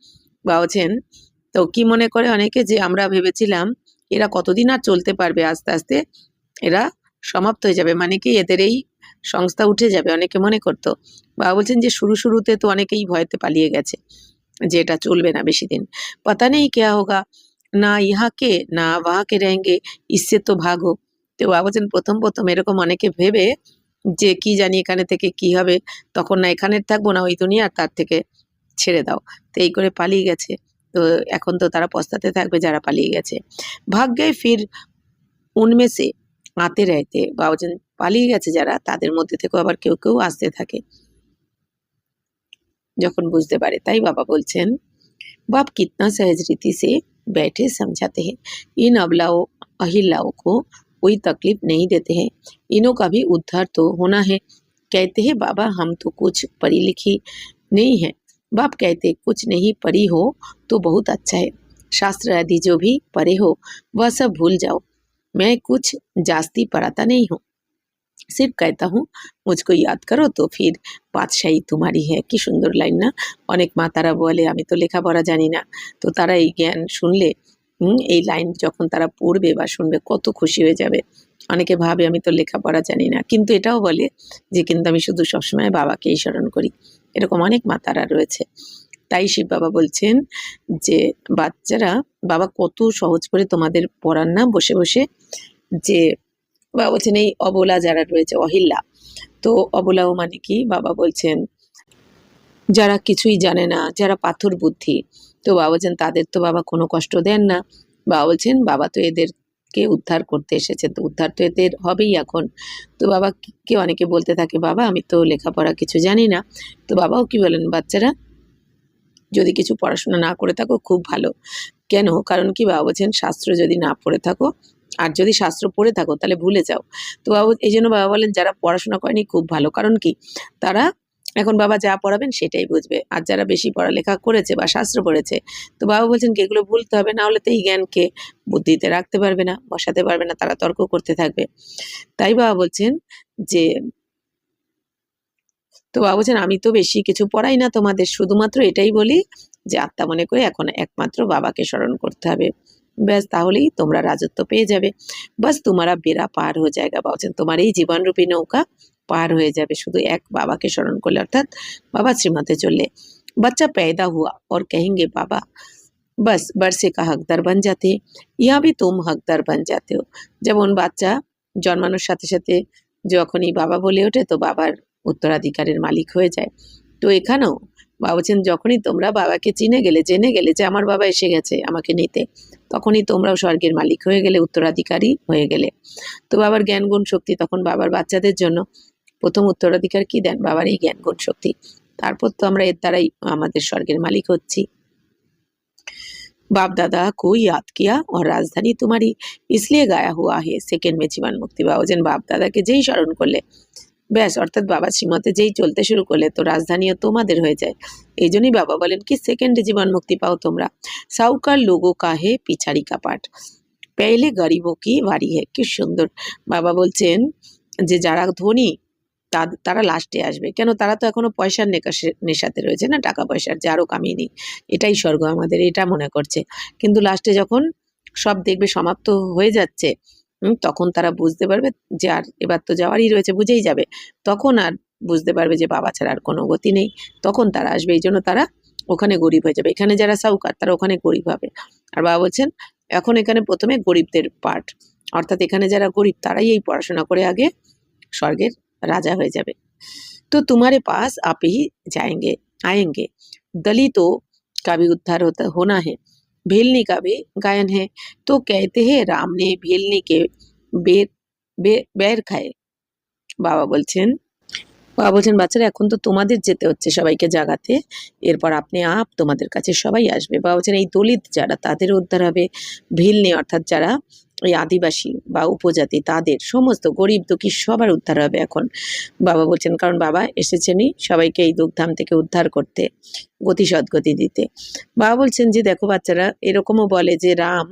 বলছেন তো কি মনে করে অনেকে যে আমরা ভেবেছিলাম এরা কতদিন আর চলতে পারবে, আস্তে আস্তে এরা সমাপ্ত হয়ে যাবে, মানে কি এদের এই সংস্থা উঠে যাবে, অনেকে মনে করতো। বাবা বলছেন যে শুরুতে তো অনেকেই ভয়তে পালিয়ে গেছে যে এটা চলবে না বেশি দিন, पता नहीं क्या होगा, না ইহাকে না ওয়াহাকে रहेंगे, इससे तो भागो। তো বাবা বলছেন প্রথম এরকম অনেকে ভেবে যে কি জানি এখানে থেকে কি হবে, তখন না এখানে থাকবো না ওই দুনিয়ার, তার থেকে ছেড়ে দাও। তো এই করে পালিয়ে গেছে, তো এখন তো তারা পস্তাতে থাকবে যারা পালিয়ে গেছে। ভাগ্যে ফির উনমে সে আতে রহতে, বাবা বলছেন পালিয়ে গেছে যারা তাদের মধ্যে থেকেও আবার কেউ কেউ আসতে থাকে যখন বুঝতে পারে। তাই বাবা বলছেন बाप कितना सहज रीति से बैठे समझाते हैं, इन अबलाओं अहिलाओं को कोई तकलीफ नहीं देते हैं, इनों का भी उद्धार तो होना है। कहते हैं बाबा हम तो कुछ पढ़ी लिखी नहीं है। बाप कहते कुछ नहीं पढ़ी हो तो बहुत अच्छा है, शास्त्र आदि जो भी पढ़े हो वह सब भूल जाओ, मैं कुछ जास्ती पढ़ाता नहीं हूँ, सिर्फ कहता हूँ मुझको याद करो तो फिर বাদশাহী তোমারই হ্যাঁ। কি সুন্দর লাইন না। অনেক মা তারা বলে আমি তো লেখাপড়া জানি না, তো তারা এই জ্ঞান শুনলে এই লাইন যখন তারা পড়বে বা শুনবে কত খুশি হয়ে যাবে। অনেকে ভাবে আমি তো লেখাপড়া জানি না, কিন্তু এটাও বলে যে কিন্তু আমি শুধু সবসময় বাবাকেই স্মরণ করি। এরকম অনেক মা তারা রয়েছে। তাই শিব বাবা বলছেন যে বাচ্চারা বাবা কত সহজ করে তোমাদের পড়ান না বসে বসে, যে বাবা বলছেন এই অবলা যারা রয়েছে অহিল্লা, তো অবলাও মানে কি বাবা বলছেন যারা কিছুই জানে না, যারা পাথর বুদ্ধি, তো বাবা বলছেন তাদের তো বাবা কোনো কষ্ট দেন না। বাবা বলছেন বাবা তো এদেরকে উদ্ধার করতে এসেছে, তো উদ্ধার তো এদের হবেই এখন। তো বাবা কে অনেকে বলতে থাকে বাবা আমি তো লেখাপড়া কিছু জানি না, তো বাবাও কি বলেন বাচ্চারা যদি কিছু পড়াশোনা না করে থাকো খুব ভালো। কেন, কারণ কি বাবা বলছেন শাস্ত্র যদি না পড়ে থাকো আর যদি শাস্ত্র পড়ে থাকো তাহলে ভুলে যাও। তো বাবা এই জন্য বাবা বলেন যারা পড়াশোনা করেনি খুব ভালো, কারণ কি তারা এখন বাবা যা পড়াবেন সেটাই বুঝবে। আর যারা বেশি পড়ালেখা করেছে বা শাস্ত্র পড়েছে, তো বাবা বলছেন কি এগুলো ভুলতে হবে, না হলে তো এই জ্ঞানকে বুদ্ধিতে রাখতে পারবে না, বসাতে পারবে না, তারা তর্ক করতে থাকবে। তাই বাবা বলছেন যে তো বাবা বলছেন আমি তো বেশি কিছু পড়াই না তোমাদের, শুধুমাত্র এটাই বলি যে আত্মা মনে করে এখন একমাত্র বাবাকে স্মরণ করতে হবে, ব্যাস তাহলেই তোমরা রাজত্ব পেয়ে যাবে। বাস তোমারা বেড়া পার হয়ে যায়গা। বাবা বলছেন তোমার এই জীবনরূপী নৌকা পার হয়ে যাবে শুধু এক বাবাকে স্মরণ করলে, অর্থাৎ বাবা শ্রীমতে চললে। बच्चा पैदा हुआ और कहेंगे बाबा बस बरसे का हकदार बन जाते हैं, यहाँ भी तुम हकदार बन जाते हो। যেমন বাচ্চা জন্মানোর সাথে সাথে যখনই বাবা বলে ওঠে তো বাবার উত্তরাধিকারের মালিক হয়ে যায়, তো এখানেও বাবা বলছেন যখনই তোমরা বাবাকে চিনে গেলে, জেনে গেলে যে আমার বাবা এসে গেছে আমাকে নিতে, তখনই তোমরাও স্বর্গের মালিক হয়ে গেলে, উত্তরাধিকারী হয়ে গেলে। তো বাবার জ্ঞান গুণ শক্তি, তখন বাবার বাচ্চাদের জন্য প্রথম উত্তরাধিকার কি দেন? বাবার এই জ্ঞান গুণ শক্তি। তারপর তো আমরা এর দ্বারাই আমাদের স্বর্গের মালিক হচ্ছি। बाप दादा को याद किया और राजधानी तुम्हारी इसलिए गाया हुआ है सेकेंड में जीवन मुक्ति। बाबा বলছেন বাপ দাদাকে যেই স্মরণ করলে, ব্যাস, অর্থাৎ বাবার শ্রীমতে যেই চলতে শুরু করলে, তো রাজধানীও তোমাদের হয়ে যায়। এই জন্যই বাবা বলেন কি সেকেন্ডে জীবন মুক্তি পাও তোমরা। সাউকার লোগো কা হে পিছাড়ি का पाठ, पहले गरीबों की बारी है। কি সুন্দর বাবা বলছেন যে যারা ধনী তারা লাস্টে আসবে। কেন? তারা তো এখনো পয়সার নেশাতে রয়েছে না, টাকা পয়সার, যে আরো কামিয়ে নিই, এটাই স্বর্গ আমাদের, এটা মনে করছে। কিন্তু লাস্টে যখন সব দেখবে সমাপ্ত হয়ে যাচ্ছে, তখন তারা বুঝতে পারবে যে আর এবার তো যাওয়ারই রয়েছে, বুঝেই যাবে। তখন আর বুঝতে পারবে যে বাবা ছাড়া আর কোনো গতি নেই, তখন তারা আসবে। এই জন্য তারা ওখানে গরিব হয়ে যাবে। এখানে যারা সাউকার তারা ওখানে গরিব হবে। আর বাবা বলছেন এখন এখানে প্রথমে গরিবদের পাঠ, অর্থাৎ এখানে যারা গরিব তারাই এই পড়াশোনা করে আগে স্বর্গের রাজা হয়ে যাবে। तो तुम्हारे पास आप ही जाएंगे आएंगे। दलितों का भी उद्धार होना है, भेलनी का भी गायन है। तो कहते हैं राम ने भेलनी के बैर खाए। বাবা বলছেন বাচ্চারা এখন তো তোমাদের যেতে হচ্ছে সবাইকে জাগাতে, এরপর আপনি তোমাদের কাছে সবাই আসবে। বাবা বলছেন এই দলিত যারা তাদের উদ্ধার হবে, ভিলনি অর্থাৎ যারা ওই আদিবাসী বা উপজাতি তাদের, সমস্ত গরিব দুঃখী সবার উদ্ধার হবে এখন। বাবা বলছেন কারণ বাবা এসেছেনই সবাইকে এই দুঃখধাম থেকে উদ্ধার করতে, গতি সদ্গতি দিতে। বাবা বলছেন যে দেখো বাচ্চারা, এরকমও বলে যে রাম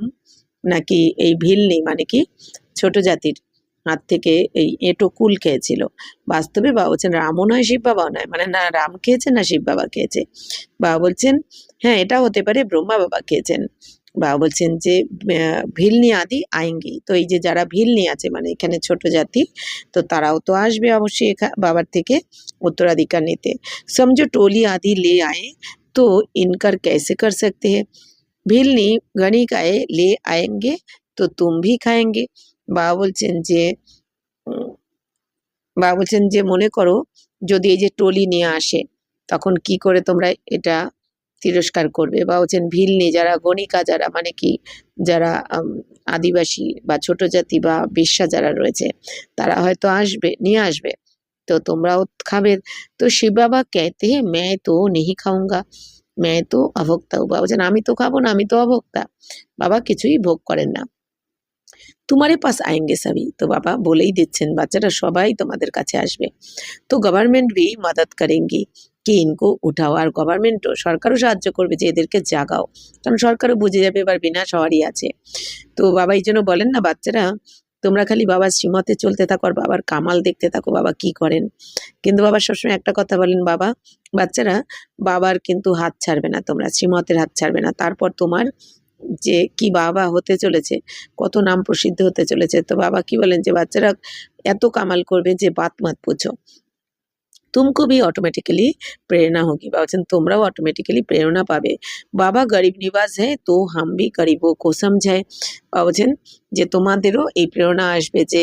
নাকি এই ভিলনি মানে কি ছোট জাতির হাত থেকে এই এঁটো কুল খেয়েছিল। বাস্তবে বাবা বলছেন রামও নয় শিব বাবাও নয়, মানে না রাম খেয়েছে না শিব বাবা খেয়েছে। বাবা বলছেন হ্যাঁ এটা হতে পারে ব্রহ্মা বাবা খেয়েছেন। বাবা বলছেন যে ভিলনি আদি আয়েঙ্গি। তো এই যে যারা ভিলনি আছে মানে এখানে ছোট জাতি, তো তারাও তো আসবে অবশ্যই বাবার থেকে উত্তরাধিকার নিতে। সমঝো टोली आदि ले आए तो इनकर कैसे कर सकते हैं। ভিলনি গণিকায়ে ले आएंगे तो तुम भी खाएंगे। বাবা বলছেন যে মনে করো যদি এই যে টলি নিয়ে আসে তখন কি করে তোমরা এটা তিরস্কার করবে। বা বলছেন ভিলনি যারা গণিকা, যারা মানে কি যারা আদিবাসী বা ছোট জাতি বা বেশ্যা যারা রয়েছে, তারা হয়তো আসবে, নিয়ে আসবে, তো তোমরাও খাবে। তো শিব বাবা कहते हैं मैं तो नहीं खाऊंगा, मैं तो अभोक्ता हूँ। বাবা বলছেন আমি তো খাবো না, আমি তো অভোক্তা। বাবা কিছুই ভোগ করেন না। तुम्हारे पास आएंगे सभी। तो बाबा बोले ही दिच्छेन বাচ্চারা সবাই তোমাদের কাছে আসবে। তো গভর্নমেন্ট भी मदद करेंगी कि इनको उठाओ। আর গভর্নমেন্টও, সরকারও সাহায্য করবে যে এদেরকে জাগাও, কারণ সরকারও বুঝে যাবে এবার বিনাশ হওয়ারই আছে। তো বাবা এই জন্য বলেন না বাচ্চারা তোমরা খালি বাবার শ্রীমতে চলতে থাকো আর বাবার কামাল দেখতে থাকো বাবা কি করেন। কিন্তু বাবা সবসময় একটা কথা বলেন, বাবা বাচ্চারা বাবার কিন্তু হাত ছাড়বে না, তোমরা শ্রীমতের হাত ছাড়বে না। তারপর তোমার যে কি বাবা হতে চলেছে, কত নাম প্রসিদ্ধ হতে চলেছে। তো বাবা কি বলেন যে বাচ্চারা এত কামাল করবে যে বাত মত পুছো, तुमको भी ऑटोमेटिकली प्रेरणा होगी। बाबा বলছেন তোমরাও অটোমেটিক্যালি প্রেরণা পাবে। বাবা গরিব নিবাস হ্যাঁ তো হাম ভি গরিবো কো সমঝায়। বাবা বলছেন যে তোমাদেরও এই প্রেরণা আসবে, যে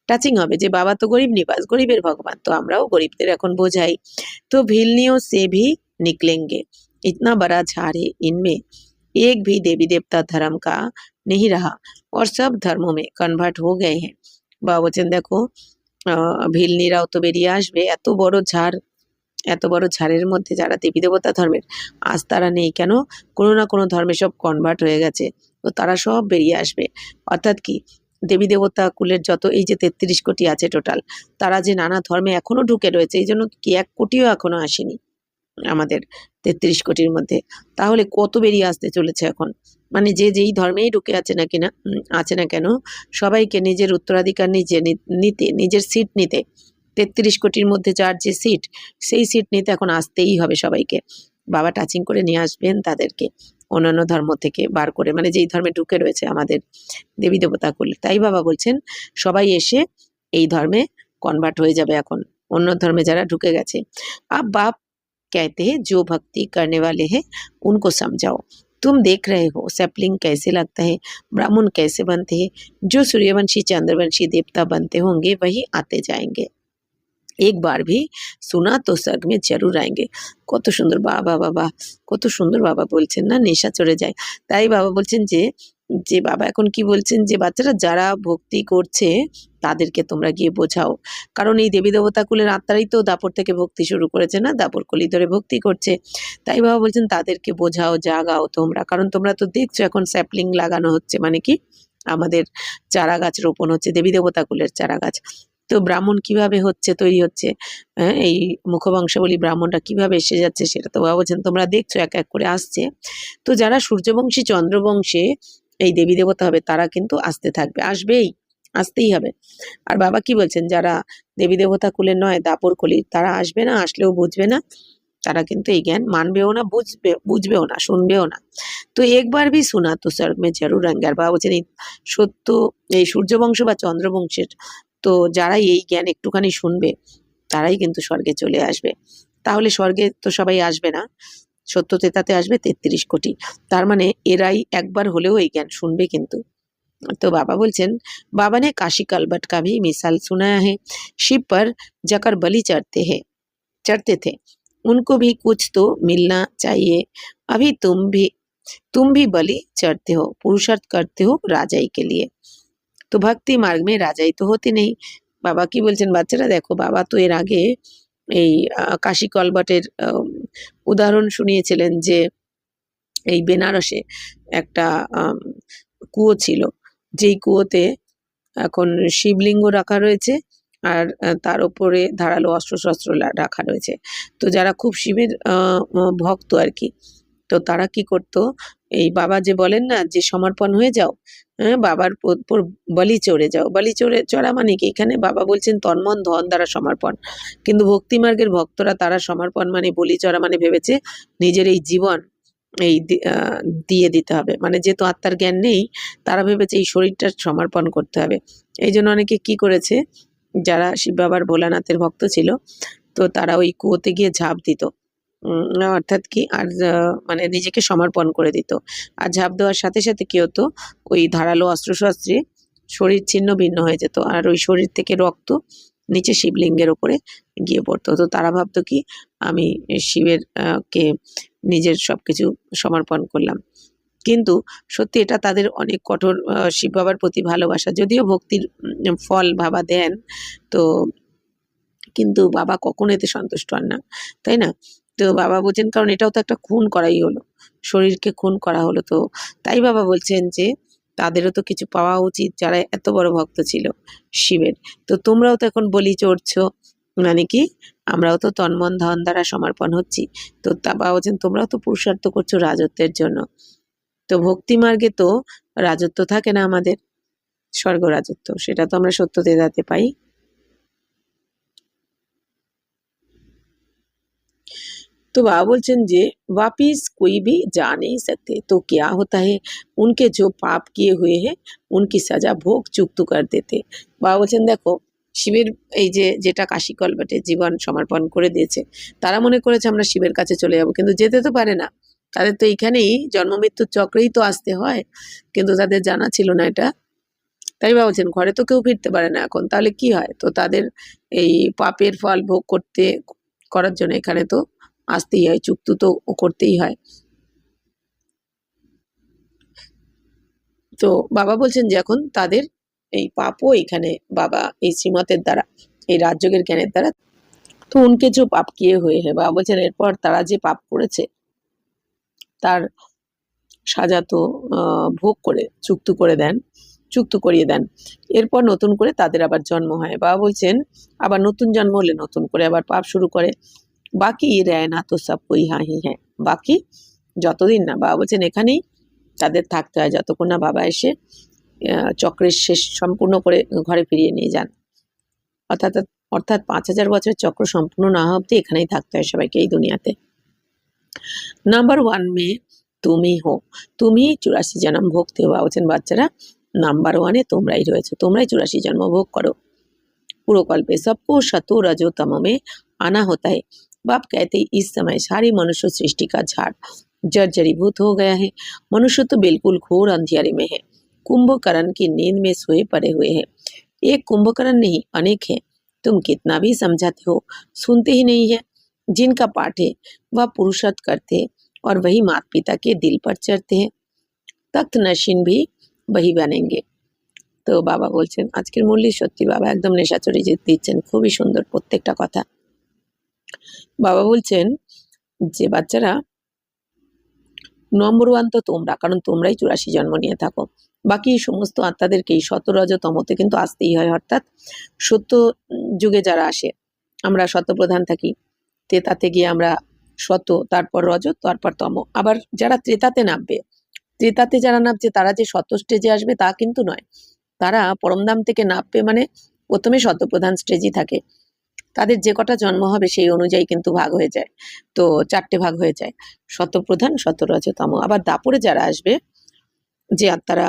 টাচিং হবে যে বাবা তো গরিব নিবাস, গরিবের ভগবান, তো আমরাও গরিবদের এখন বোঝাই। তো ভিলনিयों से भी निकलेंगे, इतना बड़ा झाड़ है, इनमें एक भी देवी देवता धर्म का नहीं रहा और सब धर्मों में कन्वर्ट हो गए हैं। বাবা বলছেন দেখো ভিলনিরাও তো বেরিয়ে আসবে। এত বড় ঝাড়ের মধ্যে যারা দেবী দেবতা ধর্মের আজ তারা নেই, কেন? কোনো না কোনো ধর্মে সব কনভার্ট হয়ে গেছে, তো তারা সব বেরিয়ে আসবে। অর্থাৎ কি দেবী দেবতা কুলের যত এই যে 33 কোটি আছে টোটাল, তারা যে নানা ধর্মে এখনো ঢুকে রয়েছে, এই জন্য কি 1 কোটিও এখনো আসেনি আমাদের 33 কোটির মধ্যে। তাহলে কত বেরিয়ে আসতে চলেছে এখন, মানে যে যেই ধর্মেই ঢুকে আছে না কেন সবাইকে নিজের উত্তরাধিকার নিতে, নিজের সিট নিতে, 33 কোটির মধ্যে যার যে সিট, সেই সিট নিতে এখন আসতেই হবে সবাইকে। বাবা টাচিং করে নিয়ে আসবেন তাদেরকে অন্যান্য ধর্ম থেকে বার করে, মানে যেই ধর্মে ঢুকে রয়েছে আমাদের দেবী দেবতা কুল। তাই বাবা বলছেন সবাই এসে এই ধর্মে কনভার্ট হয়ে যাবে এখন, অন্য ধর্মে যারা ঢুকে গেছে। अब बाप कहते हैं जो भक्ति करने वाले हैं उनको समझाओ। तुम देख रहे हो सैपलिंग कैसे लगता है, ब्राह्मण कैसे बनते हैं, जो सूर्यवंशी चंद्रवंशी देवता बनते होंगे वही आते जाएंगे। एक बार भी सुना तो स्वर्ग में जरूर आएंगे। কত সুন্দর বাবা বাবা, কত সুন্দর বাবা বলছেন না, নেশা চড়ে যায়। তাই বাবা বলছেন যে যে বাবা এখন কি বলছেন যে বাচ্চারা যারা ভক্তি করছে তাদেরকে তোমরা গিয়ে বোঝাও, কারণ এই দেবী দেবতা কুলের আত্মারাই তো দাপর থেকে ভক্তি শুরু করেছে না, দাপর কলি ধরে ভক্তি করছে। তাই বাবা বলছেন তাদেরকে বোঝাও, জাগাও তোমরা, কারণ তোমরা তো দেখছো এখন স্যাপলিং লাগানো হচ্ছে, মানে কি আমাদের চারা গাছ রোপণ হচ্ছে, দেবী দেবতা কুলের চারা গাছ। তো ব্রাহ্মণ কিভাবে হচ্ছে, তৈরি হচ্ছে, হ্যাঁ, এই মুখবংশাবলী ব্রাহ্মণরা কিভাবে এসে যাচ্ছে সেটা তো বাবা বলছেন তোমরা দেখছো এক এক করে আসছে। তো যারা সূর্যবংশী চন্দ্রবংশে এই দেবী দেবতা হবে তারা কিন্তু আসতে থাকবে, আসবেই, আসতেই হবে। আর বাবা কি বলছেন যারা দেবী দেবতা কুলের নয় দাপর কলির, তারা আসবে না, আসলেও বুঝবে না, তারা কিন্তু এই জ্ঞান মানবেও না, বুঝবেও না, শুনবেও না। তো একবার ভি শোনা তো স্বর্গ মে জরুর আएंगे। আর বাবা বলছেন এই সত্য, এই সূর্যবংশ বা চন্দ্রবংশের তো যারাই এই জ্ঞান একটুখানি শুনবে তারাই কিন্তু স্বর্গে চলে আসবে। তাহলে স্বর্গে তো সবাই আসবে না, সত্য তেতাতে আসবে 33 কোটি, তার মানে এরাই একবার হলেও এই জ্ঞান শুনবে কিন্তু। तो बाबा बोलছেন बाबा ने काशी कलबट का भी मिसाल सुनाया है। शिव पर जाकर बलि चढ़ते थे, उनको भी कुछ तो मिलना चाहिए। अभी तुम भी बलि चढ़ते हो, पुरुषार्थ करते हो राजाई के लिए, तो भक्ति मार्ग में राजाई तो होती नहीं। বাবা কি বলছেন বাচ্চারা দেখো, বাবা তো এর আগে এই কাশী কলবটের উদাহরণ শুনিয়েছিলেন যে এই বেনারসে একটা কুয়ো ছিল, যেই কুয়োতে এখন শিবলিঙ্গ রাখা রয়েছে আর তার উপরে ধারালো অস্ত্রশস্ত্র রাখা রয়েছে। তো যারা খুব শিবের ভক্ত আর কি, তো তারা কি করতো, এই বাবা যে বলেন না যে সমর্পণ হয়ে যাও, হ্যাঁ, বাবার উপর বলি চড়ে যাও, বলি চড়া মানে কি, এখানে বাবা বলছেন তন্মন ধন দ্বারা সমর্পণ। কিন্তু ভক্তি মার্গের ভক্তরা তারা সমর্পণ মানে বলি চড়া মানে ভেবেছে নিজের এই জীবন এই দিয়ে দিতে হবে, মানে যেহেতু আত্মার জ্ঞান নেই তারা ভেবেছে এই শরীরটা সমর্পণ করতে হবে। এই জন্য অনেকে কি করেছে, যারা শিব বাবার ভোলানাথের ভক্ত ছিল, তো তারা ওই কুয়োতে গিয়ে ঝাঁপ দিত, অর্থাৎ কি আর মানে নিজেকে সমর্পণ করে দিত। আর ঝাঁপ দেওয়ার সাথে সাথে কি হতো, ওই ধারালো অস্ত্রশস্ত্রে শরীর ছিন্ন ভিন্ন হয়ে যেত, আর ওই শরীর থেকে রক্ত নিচে শিবলিঙ্গের উপরে গিয়ে পড়তো। তো তারা ভাবতো কি আমি শিবের কে নিজের সবকিছু সমর্পণ করলাম, কিন্তু সত্যি এটা তাদের অনেক কঠোর শিব বাবার প্রতি ভালোবাসা, যদিও ভক্তির ফল বাবা দেন, তো কিন্তু বাবা কখনো এতে সন্তুষ্ট হন না, তাই না? তো বাবা বলছেন কারণ এটাও তো একটা খুন করাই হলো, শরীরকে খুন করা হলো। তো তাই বাবা বলছেন যে তাদেরও তো কিছু পাওয়া উচিত যারা এত বড় ভক্ত ছিল শিবের। তো তোমরাও তো এখন বলি চড়ছো, মানে কি আমরাও তো তন্মন ধন দ্বারা সমর্পণ হচ্ছি। তো তা বাবা বলছেন তোমরাও তো পুরুষার্থ করছো রাজত্বের জন্য। তো ভক্তি মার্গে তো রাজত্ব থাকে না আমাদের, স্বর্গ রাজত্ব, সেটা তো আমরা সত্য তেজাতে পাই। तो बाबा बोलছেন যে वापिस कोई भी जा नहीं सकते, तो क्या होता है उनके जो पाप किए हुए हैं उनकी सजा भोग चुकत कर देते। বাবা বলছেন দেখো শিবের এই যে যেটা কাশী কলবটে জীবন সমর্পণ করে দিয়েছে, তারা মনে করেছে আমরা শিবের কাছে চলে যাব, কিন্তু যেতে তো পারে না, তাদের তো এইখানেই জন্ম মৃত্যুর চক্রেই তো আসতে হয়, কিন্তু তাদের জানা ছিল না এটা। তাই বাবা বলছেন ঘরে তো কেউ ফিরতে পারে না এখন, তাহলে কি হয়, তো তাদের এই পাপের ফল ভোগ করার জন্য এখানে তো আসতেই হয়, চুক্ত তো করতেই হয়। তো বাবা বলছেন যে এখন তাদের এই পাপও এখানে বাবা এই শ্রীমতের দ্বারা, এই রাজযোগের জ্ঞানের দ্বারা, তো উনকে যে পাপ কিয়ে হয়ে হে, বাবা বলছেন এরপর তারা যে পাপ করেছে তার সাজা তো ভোগ করে চুক্ত করিয়ে দেন, এরপর নতুন করে তাদের আবার জন্ম হয়। বাবা বলছেন আবার নতুন জন্ম হলে নতুন করে আবার পাপ শুরু করে। বাকি রয় না তো সব কই হাহি হ্যাঁ, বাকি যতদিন না, বাবা বলছেন এখানেই তাদের থাকতে হয় যতক্ষণ না বাবা এসে চক্রের শেষ সম্পূর্ণ করে ঘরে ফিরিয়ে নিয়ে যান। অর্থাৎ অর্থাৎ 5000 বছরের চক্র সম্পূর্ণ না হওয়া অব্দি এখানেই থাকতে হয় সবাইকে এই দুনিয়াতে। নাম্বার 1 মে তুমি হো, তুমি 84 জন্ম ভোগতে हो। বাবা বলছেন বাচ্চারা নাম্বার 1 এ তোমরাই রয়েছে, তোমরাই 84 জন্ম ভোগ করো पूर्व कल्पे। सबको शतो रजो तमो में आना होता है। बाप कहते इस समय सारी मनुष्य सृष्टि का झाड़ जर्जरीभूत हो गया है। मनुष्य तो बिल्कुल घोर अंधियारे में है, कुंभकर्ण की नींद में सोए पड़े हुए हैं। एक कुंभकर्ण नहीं अनेक है, तुम कितना भी समझाते हो सुनते ही नहीं है। जिनका पाठ है वह पुरुषार्थ करते हैं और वही माता पिता के दिल पर चढ़ते हैं। तख्त नशीन भी वही बनेंगे। তো বাবা বলছেন আজকের মূল্যই সত্যি, বাবা একদম নেশাচড়ে দিচ্ছেন, খুবই সুন্দর প্রত্যেকটা কথা। বাবা বলছেন যে বাচ্চারা নম্বর ওয়ান তো তোমরা, কারণ তোমরাই 84 জন্ম নিয়ে থাকো। বাকি সমস্ত আত্মাদেরকে এই শত রজতমতে কিন্তু আসতেই হয়, অর্থাৎ সত্য যুগে যারা আসে, আমরা শতপ্রধান থাকি, ত্রেতাতে গিয়ে আমরা শত, তারপর রজত, তারপর তম। আবার যারা ত্রেতাতে নামবে, ত্রেতাতে যারা নামছে তারা যে শত স্টেজে আসবে তা কিন্তু নয়, তারা পরমধাম থেকে নামবে মানে প্রথমে শতপ্রধান স্টেজই থাকে। তাদের যে কটা জন্ম হবে সেই অনুযায়ী কিন্তু ভাগ হয়ে যায়, তো 4টে ভাগ হয়ে যায়, শতপ্রধান, শতরজতম। আবার দাপরে যারা আসবে, যে আত্মারা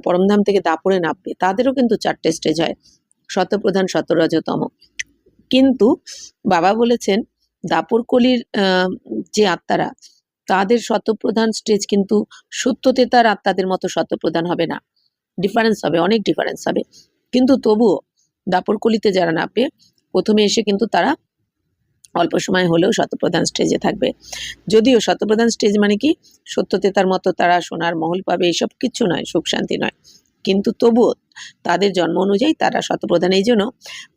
পরমধাম থেকে দাপরে নামবে, তাদেরও কিন্তু 4টে স্টেজ হয়, শতপ্রধান, শতরজতম। কিন্তু বাবা বলেছেন দাপর কলির যে আত্মারা, তাদের শতপ্রধান স্টেজ কিন্তু সত্যতেতার আত্মাদের মতো শতপ্রধান হবে না, ডিফারেন্স হবে, অনেক ডিফারেন্স হবে। কিন্তু তবুও দাপর কলিতে যারা নামবে প্রথমে এসে কিন্তু তারা অল্প সময় হলেও শতপ্রধান স্টেজে থাকবে। যদিও শতপ্রধান স্টেজ মানে কি সত্যতেতার মতো তারা সোনার মহল পাবে, এইসব কিছু নয়, সুখ শান্তি নয়, কিন্তু তবুও তাদের জন্ম অনুযায়ী তারা শতপ্রধান। এই জন্য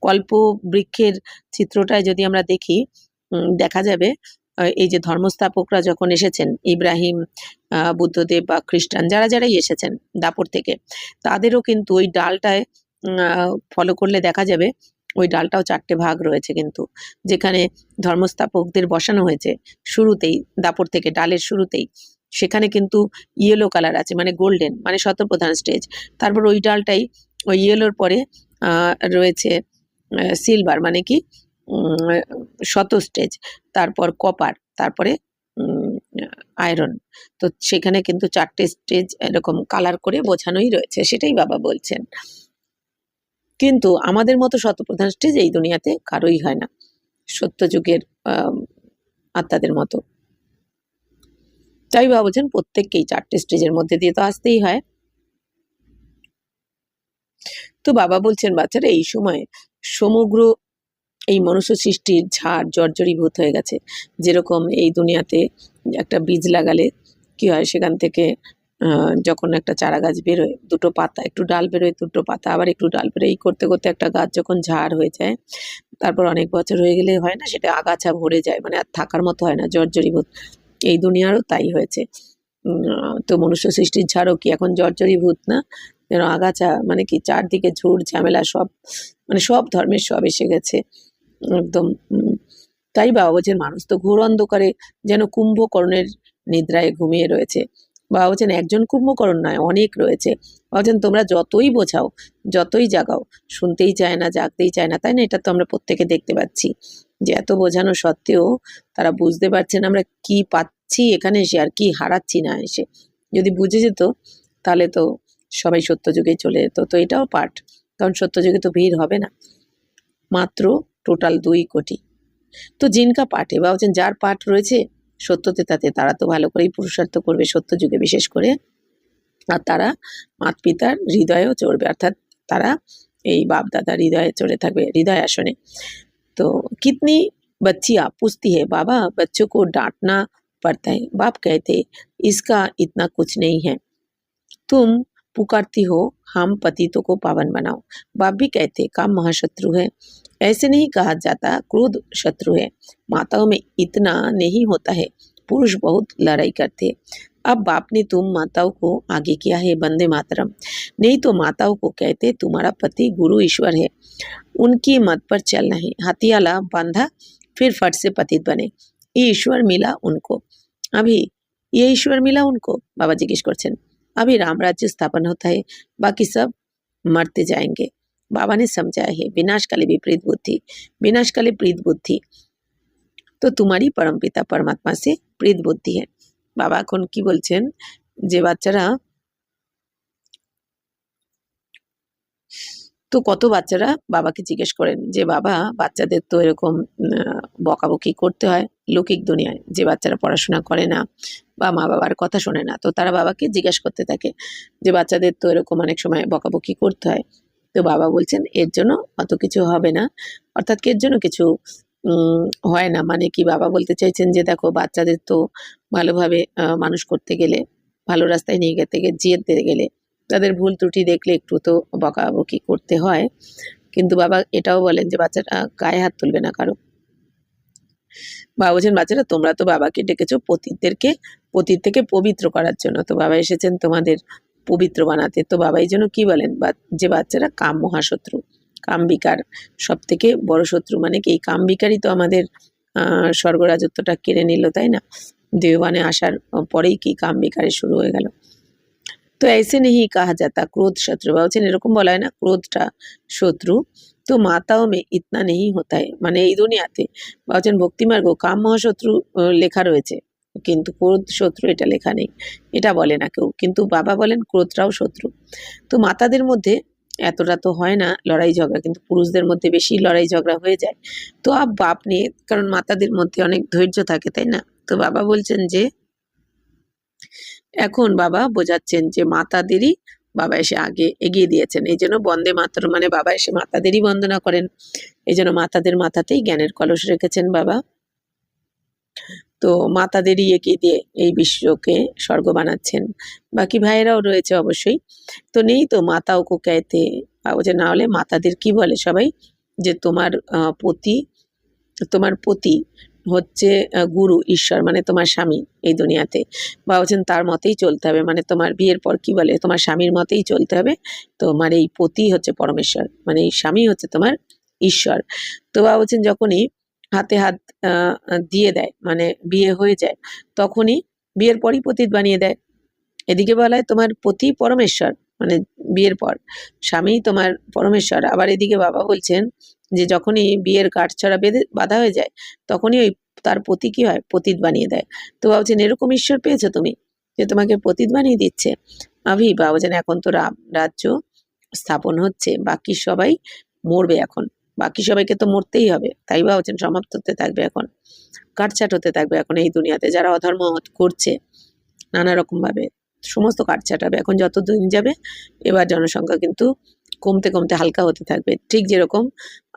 কল্প বৃক্ষের চিত্রটায় যদি আমরা দেখি, দেখা যাবে এই যে ধর্মস্থাপকরা যখন এসেছেন, ইব্রাহিম, বুদ্ধদেব বা খ্রিস্টান যারা যারাই এসেছেন দাপর থেকে, তাদেরও কিন্তু ওই ডালটায় ফলো করলে দেখা যাবে ওই ডালটাও 4টে ভাগ রয়েছে, কিন্তু যেখানে ধর্মস্থাপকদের বসানো হয়েছে শুরুতেই দাপর থেকে, ডালের শুরুতেই, সেখানে কিন্তু ইয়েলো কালার আছে, মানে গোল্ডেন, মানে শতপ্রধান স্টেজ। তারপর ওই ডালটাই ওই ইয়েলোর পরে রয়েছে সিলভার, মানে কি শত স্টেজ, তারপর কপার, তারপরে আয়রন। তো সেখানে কিন্তু 4টে স্টেজ এরকম কালার করে বোঝানোই রয়েছে, সেটাই বাবা বলছেন। কিন্তু আমাদের মতো শতপ্রধান স্টেজ এই দুনিয়াতে কারোই হয় না, সত্যযুগের আত্মাদের মতো। তাই বাবা বলছেন প্রত্যেককেই 4টে স্টেজের মধ্যে দিয়ে তো আসতেই হয়। তো বাবা বলছেন বাচ্চারা এই সময় সমগ্র এই মনুষ্য সৃষ্টির ঝাড় জর্জরীভূত হয়ে গেছে। যেরকম এই দুনিয়াতে একটা বীজ লাগালে কি হয়, সেখান থেকে যখন একটা চারা গাছ বেরোয়, 2টো পাতা, একটু ডাল বেরোয়, 2টো পাতা, আবার একটু ডাল বেরোয়, এই করতে করতে একটা গাছ যখন ঝাড় হয়ে যায়, তারপর অনেক বছর হয়ে গেলে হয় না, সেটা আগাছা ভরে যায়, মানে আর থাকার মতো হয় না, জর্জরীভূত। এই দুনিয়ারও তাই হয়েছে। তো মনুষ্য সৃষ্টির ঝাড়ও কি এখন জর্জরীভূত না, যেন আগাছা, মানে কি চারদিকে ঝুড় ঝামেলা, সব মানে সব ধর্মের সব এসে গেছে একদম। তাই বাবা বলছেন মানুষ তো ঘোর অন্ধকারে যেন কুম্ভকর্ণের নিদ্রায় ঘুমিয়ে রয়েছে। বাবা বলছেন একজন কুম্ভকর্ণ নয়, অনেক রয়েছে। বলছেন তোমরা যতই বোঝাও, যতই জাগাও, শুনতেই চায় না, জাগতেই চায় না, তাই না? এটা তো আমরা প্রত্যেকে দেখতে পাচ্ছি যে এত বোঝানো সত্ত্বেও তারা বুঝতে পারছেন আমরা কি পাচ্ছি এখানে এসে আর কি হারাচ্ছি না এসে। যদি বুঝে যেত তাহলে তো সবাই সত্যযুগে চলে যেত। তো এটাও পাঠ, কারণ সত্যযুগে তো ভিড় হবে না, মাত্র টোটাল 2 কোটি। তো জিনকা পাঠে বা বলছেন যার পাঠ রয়েছে সত্যতে, তাতে তারা তো ভালো করেই পুরুষার্থ করবে সত্যযুগে বিশেষ করে, আর তারা মাত পিতার হৃদয়েও চড়বে, অর্থাৎ তারা এই বাপ দাদার হৃদয়ে চড়ে থাকবে, হৃদয় আসনে। तो कितनी बच्चियाँ पूछती है बाबा बच्चों को डांटना पड़ता है, बाप कहते इसका इतना कुछ नहीं है, तुम पुकारती हो हम पतितों को पावन बनाओ, बाप भी कहते काम महाशत्रु है, ऐसे नहीं कहा जाता क्रोध शत्रु है, माताओं में इतना नहीं होता है, पुरुष बहुत लड़ाई करते। अब बाप ने तुम माताओं को आगे किया है बंदे मातरम, नहीं तो माताओं को कहते तुम्हारा पति गुरु ईश्वर है, उनकी मत पर चलना है, हथियाला बांधा फिर फट से पतित बने, ये ईश्वर मिला उनको। अभी ये ईश्वर मिला उनको, बाबा जिज्ञेस करছেন अभी राम राज्य स्थापन होता है, बाकी सब मरते जाएंगे। बाबा ने समझाया है विनाशकाले विपरीत बुद्धि, विनाशकाले प्रीत बुद्धि, तो तुम्हारी परमपिता परमात्मा से प्रीत बुद्धि है। বাবা এখন কি বলছেন যে বাচ্চারা তো কত বাচ্চারা বাবাকে জিজ্ঞেস করেন যে বাবা বাচ্চাদের তো এরকম বকাবকি করতে হয় লৌকিক দুনিয়ায়, যে বাচ্চারা পড়াশোনা করে না বা মা বাবার কথা শোনে না, তো তারা বাবাকে জিজ্ঞেস করতে থাকে যে বাচ্চাদের তো এরকম অনেক সময় বকাবকি করতে হয়, তো বাবা বলছেন এর জন্য অত কিছু হবে না, অর্থাৎ কি এর জন্য কিছু হয় না, মানে কি বাবা বলতে চাইছেন যে দেখো বাচ্চাদের তো ভালোভাবে মানুষ করতে গেলে, ভালো রাস্তায় নিয়ে যেতে গেলে তাদের ভুল ত্রুটি দেখলে একটু তো বকাবকি করতে হয়। কিন্তু বাবা এটাও বলেন যে বাচ্চাটা গায়ে হাত তুলবে না কারো। বাবা বলছেন বাচ্চারা তোমরা তো বাবাকে ডেকেছো পতিত থেকে পবিত্র করার জন্য, তো বাবা এসেছেন তোমাদের পবিত্র বানাতে। তো বাবা এই জন্য কি বলেন যে বাচ্চারা কাম মহাশত্রু, কাম বিকার সব থেকে বড় শত্রু, মানে কি এই কাম বিকারই তো আমাদের স্বর্গরাজত্বটা কেড়ে নিল, তাই না? দেওয়ানে আসার পরেই কি কাম বিকারে শুরু হয়ে গেল। তো ऐसे नहीं कहा जाता क्रोध शत्रु, বাবা বলছেন এরকম বলা হয় না ক্রোধটা শত্রু। তো মাতাও মে ইতনা নেই হতা है, মানে এই দুনিয়াতে বাবা বলছেন ভক্তিমার্গ কাম মহাশত্রু লেখা রয়েছে, কিন্তু ক্রোধ শত্রু এটা লেখা নেই, এটা বলে না কেউ, কিন্তু বাবা বলেন ক্রোধটাও শত্রু। তো মাতাদের মধ্যে এতটা তো হয় না লড়াই ঝগড়া, কিন্তু পুরুষদের মধ্যে বেশি লড়াই ঝগড়া হয়ে যায়। তো বাপ নিয়ে, কারণ মাতাদের মধ্যে অনেক ধৈর্য থাকে, তাই না? তো বাবা বলছেন যে এখন বাবা বোঝাচ্ছেন যে মাতাদেরই বাবা এসে আগে এগিয়ে দিয়েছেন, এই জন্য বন্দে মাতরম, মানে বাবা এসে মাতাদেরই বন্দনা করেন, এই জন্য মাতাদের মাথাতেই জ্ঞানের কলস রেখেছেন বাবা। তো মাতাদেরই এগিয়ে দিয়ে এই বিশ্বকে স্বর্গ বানাচ্ছেন। বাকি ভাইয়েরাও রয়েছে অবশ্যই। তো নেই তো মাতাও কো कहते, যে না হলে মাতাদের কি বলে সবাই, যে তোমার পতি হচ্ছে গুরু ঈশ্বর, মানে তোমার স্বামী এই দুনিয়াতে। বা বলছেন তার মতেই চলতে হবে, মানে তোমার বিয়ের পর কি বলে তোমার স্বামীর মতেই চলতে হবে। তোমার এই পতি হচ্ছে পরমেশ্বর, মানে এই স্বামী হচ্ছে তোমার ঈশ্বর। তো বাবা বলছেন যখনই হাতে হাত দিয়ে দেয়, মানে বিয়ে হয়ে যায়, তখনই বিয়ের পরই পতিত বানিয়ে দেয়। এদিকে বলা হয় তোমার পতি পরমেশ্বর, মানে বিয়ের পর স্বামী তোমার পরমেশ্বর। আবার এদিকে বাবা বলছেন যে যখনই বিয়ের গাঁটছড়া বাঁধা হয়ে যায়, তখনই ওই তার পতি কি হয়, পতিত বানিয়ে দেয়। তো বাবা বলছেন এরকম ঈশ্বর পেয়েছো তুমি, যে তোমাকে পতিত বানিয়ে দিচ্ছে। বাবা বলছেন এখন তো রাজ্য স্থাপন হচ্ছে, বাকি সবাই মরবে এখন, বাকি সবাইকে তো মরতেই হবে, তাই বাবা বলছেন সমাপ্ত হতে থাকবে এখন, কাটছাট হতে থাকবে এখন এই দুনিয়াতে যারা অধর্ম করছে নানা রকম ভাবে, সমস্ত কাটছাট হবে এখন যত দিন যাবে। এবার জনসংখ্যা কিন্তু কমতে কমতে হালকা হতে থাকবে, ঠিক যেরকম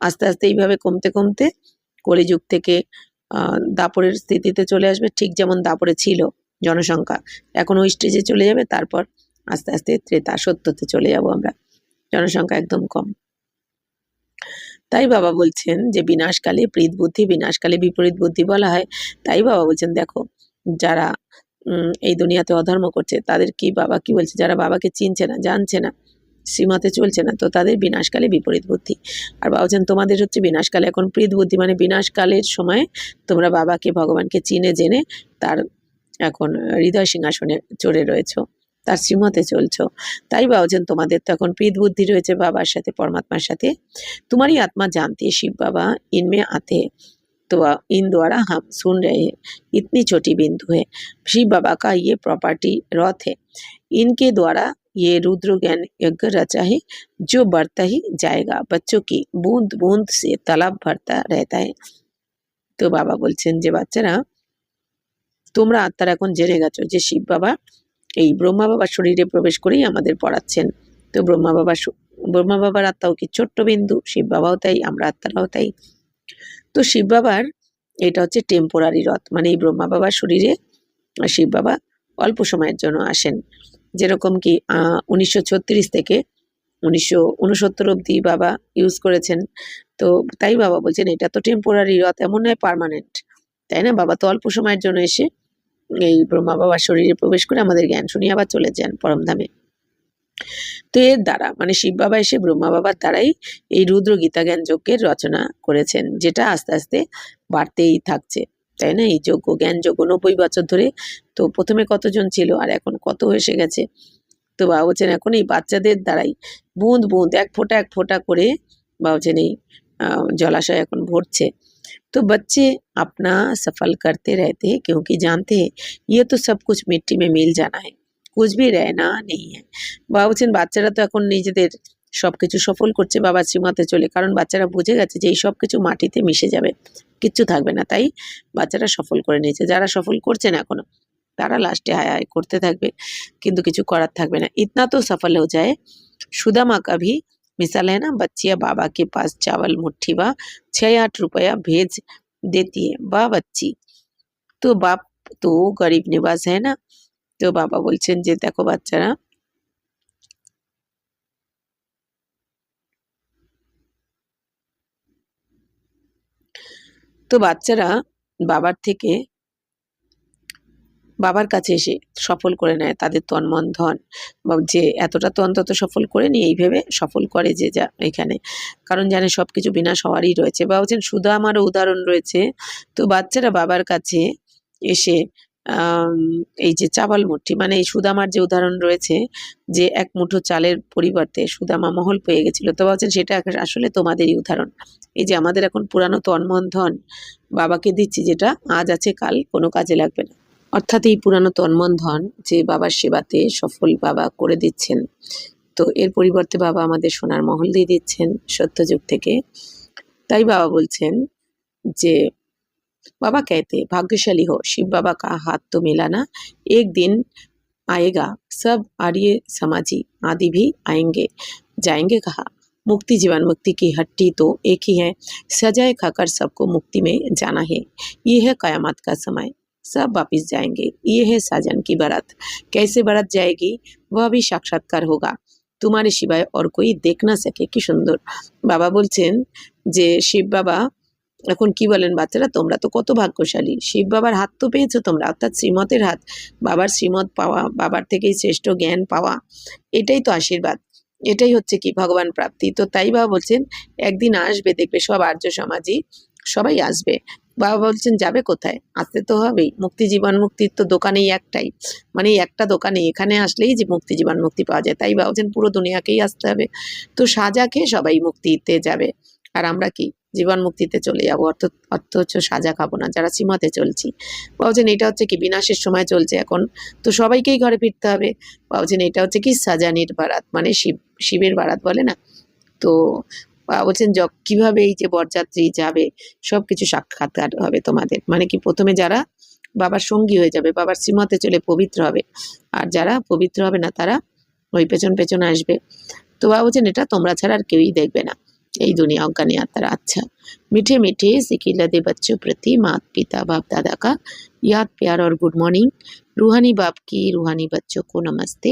আস্তে আস্তে এইভাবে কমতে কমতে কলিযুগ থেকে দাপরের স্থিতিতে চলে আসবে, ঠিক যেমন দাপরে ছিল জনসংখ্যা, এখন ওই স্টেজে চলে যাবে, তারপর আস্তে আস্তে ত্রেতা সত্যতে চলে যাব আমরা, জনসংখ্যা একদম কম। তাই বাবা বলছেন যে বিনাশকালে প্রীত বুদ্ধি, বিনাশকালে বিপরীত বুদ্ধি বলা হয়। তাই বাবা বলছেন দেখো যারা এই দুনিয়াতে অধর্ম করছে তাদের কি বাবা কি বলছে, যারা বাবাকে চিনছে না, জানছে না, শ্রীমতে চলছে না, তো তাদের বিনাশকালে বিপরীত বুদ্ধি। আর বাবা বলছেন তোমাদের হচ্ছে বিনাশকালে এখন প্রীত বুদ্ধি, মানে বিনাশকালের সময় তোমরা বাবাকে ভগবানকে চিনে জেনে তার এখন হৃদয় সিংহাসনে চড়ে রয়েছো, তার শ্রীমতে চলছো। তাই বাবা বলছেন তোমাদের তো এখন প্রীত বুদ্ধি রয়েছে বাবার সাথে, পরমাত্মার সাথে। तुम्हारी आत्मा जानती है शिव बाबा इनमें आते हैं, तो इन द्वारा हम सुन रहे हैं, इतनी छोटी बिंदु है। शिव बाबा का ये प्रॉपर्टी रथ है, इनके द्वारा ये रुद्र ज्ञान यज्ञ रचा है जो बढ़ता ही जाएगा, बच्चों की बूंद बूंद से तालाब भरता रहता है। তো বাবা বলছেন যে বাচ্চারা তোমরা আত্মারা এখন জেনে গেছো যে শিব বাবা এই ব্রহ্মা বাবার শরীরে প্রবেশ করেই আমাদের পড়াচ্ছেন। তো ব্রহ্মা বাবার আত্মাও কি ছোট্ট বিন্দু, শিব বাবাও তাই, আমরা আত্মারাও তাই। তো শিব বাবার এটা হচ্ছে টেম্পোরারি রথ, মানে এই ব্রহ্মা বাবার শরীরে শিব বাবা অল্প সময়ের জন্য আসেন, যেরকম কি 1936 থেকে 1969 অব্দি বাবা ইউজ করেছেন। তো তাই বাবা বলছেন এটা তো টেম্পোরারি রথ, এমন নয় পার্মানেন্ট, তাই না? বাবা তো অল্প সময়ের জন্য এসে এই ব্রহ্মা বাবার শরীরে প্রবেশ করে আমাদের জ্ঞান শুনিয়ে আবার চলে যান পরমধামে। তো এর দ্বারা মানে শিব বাবা এসে ব্রহ্মা বাবার দ্বারাই এই রুদ্র গীতা জ্ঞান যজ্ঞের রচনা করেছেন, যেটা আস্তে আস্তে বাড়তেই থাকছে, তাই না? এই যজ্ঞ জ্ঞান যজ্ঞ 90 বছর ধরে, তো প্রথমে কতজন ছিল আর এখন কত এসে গেছে। তো বাবা বলছেন এখন এই বাচ্চাদের দ্বারাই বুঁদ বুঁদ এক ফোঁটা করে বাবা বলছেন এই জলাশয় এখন ভরছে। तो बच्चे अपना सफल करते रहते हैं क्योंकि जानते हैं ये तो सब कुछ मिट्टी में मिल जाना है, कुछ भी रहना नहीं है। বাবা বলছেন বাচ্চারা তো এখন নিজেদের সবকিছু সফল করছে বাবার শ্রীমতে চলে, কারণ বাচ্চারা বুঝে গেছে যে এই সব কিছু মাটিতে মিশে যাবে, কিচ্ছু থাকবে না, তাই বাচ্চারা সফল করে নিয়েছে। যারা সফল করছে না এখনো তারা লাস্টে হায় হায় করতে থাকবে, কিন্তু কিছু করার থাকবে না। ইতনা তো সফল হয়ে যায় সুদামা का भी मिसाल है ना, बच्चियां बाबा के पास चावल मुट्ठी व 6-8 रुपया भेज देती है, वाह बच्ची। तो बाप तो गरीब निवास है ना। তো বাবা বলছেন যে দেখো বাচ্চারা, তো বাচ্চারা বাবার থেকে বাবার কাছে এসে সফল করে নেয় তাদের তন মন ধন, বা যে এতটা তো অন্তত সফল করে নি এই ভেবে সফল করে যে যা এখানে, কারণ জানে সবকিছু বিনাশ হওয়ারই রয়েছে। বা বলছেন সুদামারও উদাহরণ রয়েছে। তো বাচ্চারা বাবার কাছে এসে এই যে চাওয়াল মুঠি, মানে এই সুদামার যে উদাহরণ রয়েছে যে এক মুঠো চালের পরিবর্তে সুদামা মহল পেয়ে গেছিল, তো বলছেন সেটা আসলে তোমাদেরই উদাহরণ। এই যে আমাদের এখন পুরানো তন মন ধন বাবাকে দিচ্ছি, যেটা আজ আছে কাল কোনো কাজে লাগবে না। অর্থাৎ এই পুরানো তন্মন ধন যে বাবার সেবাতে সফল বাবা করে দিচ্ছেন, তো এর পরিবর্তে বাবা আমাদের সোনার মহল দিয়ে দিচ্ছেন সত্যযুগ থেকে। তাই বাবা বলছেন যে बाबा कहते भाग्यशाली हो, शिव बाबा का हाथ तो मिला ना, एक दिन आएगा सब आर्य समाजी आदि भी आएंगे, जाएंगे कहा। मुक्ति जीवन मुक्ति की हट्टी तो एक ही है, सजाए खाकर सबको मुक्ति में जाना है, ये है कयामत का समय, सब वापिस जाएंगे, ये है साजन की बारात। कैसे बारात जाएगी वह भी साक्षात्कार होगा, तुम्हारे सिवाय और कोई देख ना सके। কি সুন্দর বাবা বলছেন যে শিব বাবা এখন কি বলেন, বাচ্চারা তোমরা তো কত ভাগ্যশালী, শিব বাবার হাত তো পেয়েছো তোমরা, অর্থাৎ শ্রীমতের হাত, বাবার শ্রীমত পাওয়া, বাবার থেকেই শ্রেষ্ঠ জ্ঞান পাওয়া, এটাই তো আশীর্বাদ, এটাই হচ্ছে কি ভগবান প্রাপ্তি। তো তাই বাবা বলছেন একদিন আসবে, দেখবে সব আর্য সমাজই সবাই আসবে। বাবা বলছেন যাবে কোথায়, আসতে তো হবেই, মুক্তি জীবন মুক্তির তো দোকানেই একটাই, মানে একটা দোকানে এখানে আসলেই যে মুক্তি জীবন মুক্তি পাওয়া যায়। তাই বাবা বলছেন পুরো দুনিয়াকেই আসতে হবে। তো সাজা খেয়ে সবাই মুক্তিতে যাবে, আর আমরা কি জীবন মুক্তিতে চলে যাবো, অথচ সাজা খাবো না যারা শ্রীমতে চলছি। বলছেন এটা হচ্ছে কি বিনাশের সময় চলছে এখন, তো সবাইকেই ঘরে ফিরতে হবে। বলছেন এটা হচ্ছে কি সাজানির বারাত, মানে শিবের বারাত বলে না। তো বলছেন কিভাবে এই যে বরযাত্রী যাবে সবকিছু সাক্ষাৎকার হবে তোমাদের, মানে কি প্রথমে যারা বাবার সঙ্গী হয়ে যাবে, বাবার শ্রীমতে চলে পবিত্র হবে, আর যারা পবিত্র হবে না তারা ওই পেছন পেছন আসবে। তো বাবা বলছেন এটা তোমরা ছাড়া আর কেউই দেখবে না এই दुनिया অজ্ঞানী আত্মারা। अच्छा मीठे मीठे सिकिलदे बच्चों प्रति माता पिता बाप दादा का याद प्यार और गुड मॉर्निंग। रूहानी बाप की रूहानी बच्चों को नमस्ते।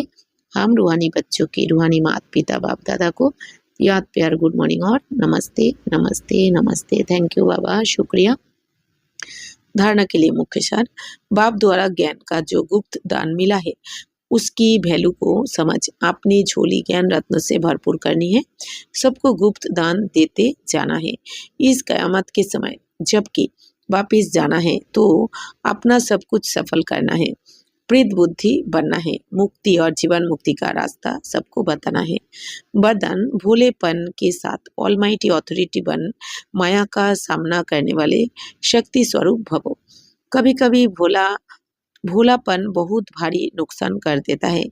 हम रूहानी बच्चों की रूहानी माता पिता बाप दादा को याद प्यार गुड मॉर्निंग और नमस्ते नमस्ते नमस्ते। थैंक यू बाबा, शुक्रिया। धारणा के लिए मुख्य सार, बाप द्वारा ज्ञान का जो गुप्त दान मिला है उसकी वैल्यू को समझ अपनी झोली ज्ञान रत्न से भरपूर करनी है, सबको गुप्त दान देते जाना है। इस कयामत के समय जबकि वापिस जाना है तो अपना सब कुछ सफल करना है, प्रीत बुद्धि बनना है, मुक्ति और जीवन मुक्ति का रास्ता सबको बताना है। वरदान भोलेपन के साथ ऑलमाइटी ऑथोरिटी बन माया का सामना करने वाले शक्ति स्वरूप भवो। कभी कभी भोलापन बहुत भारी नुकसान कर देता है,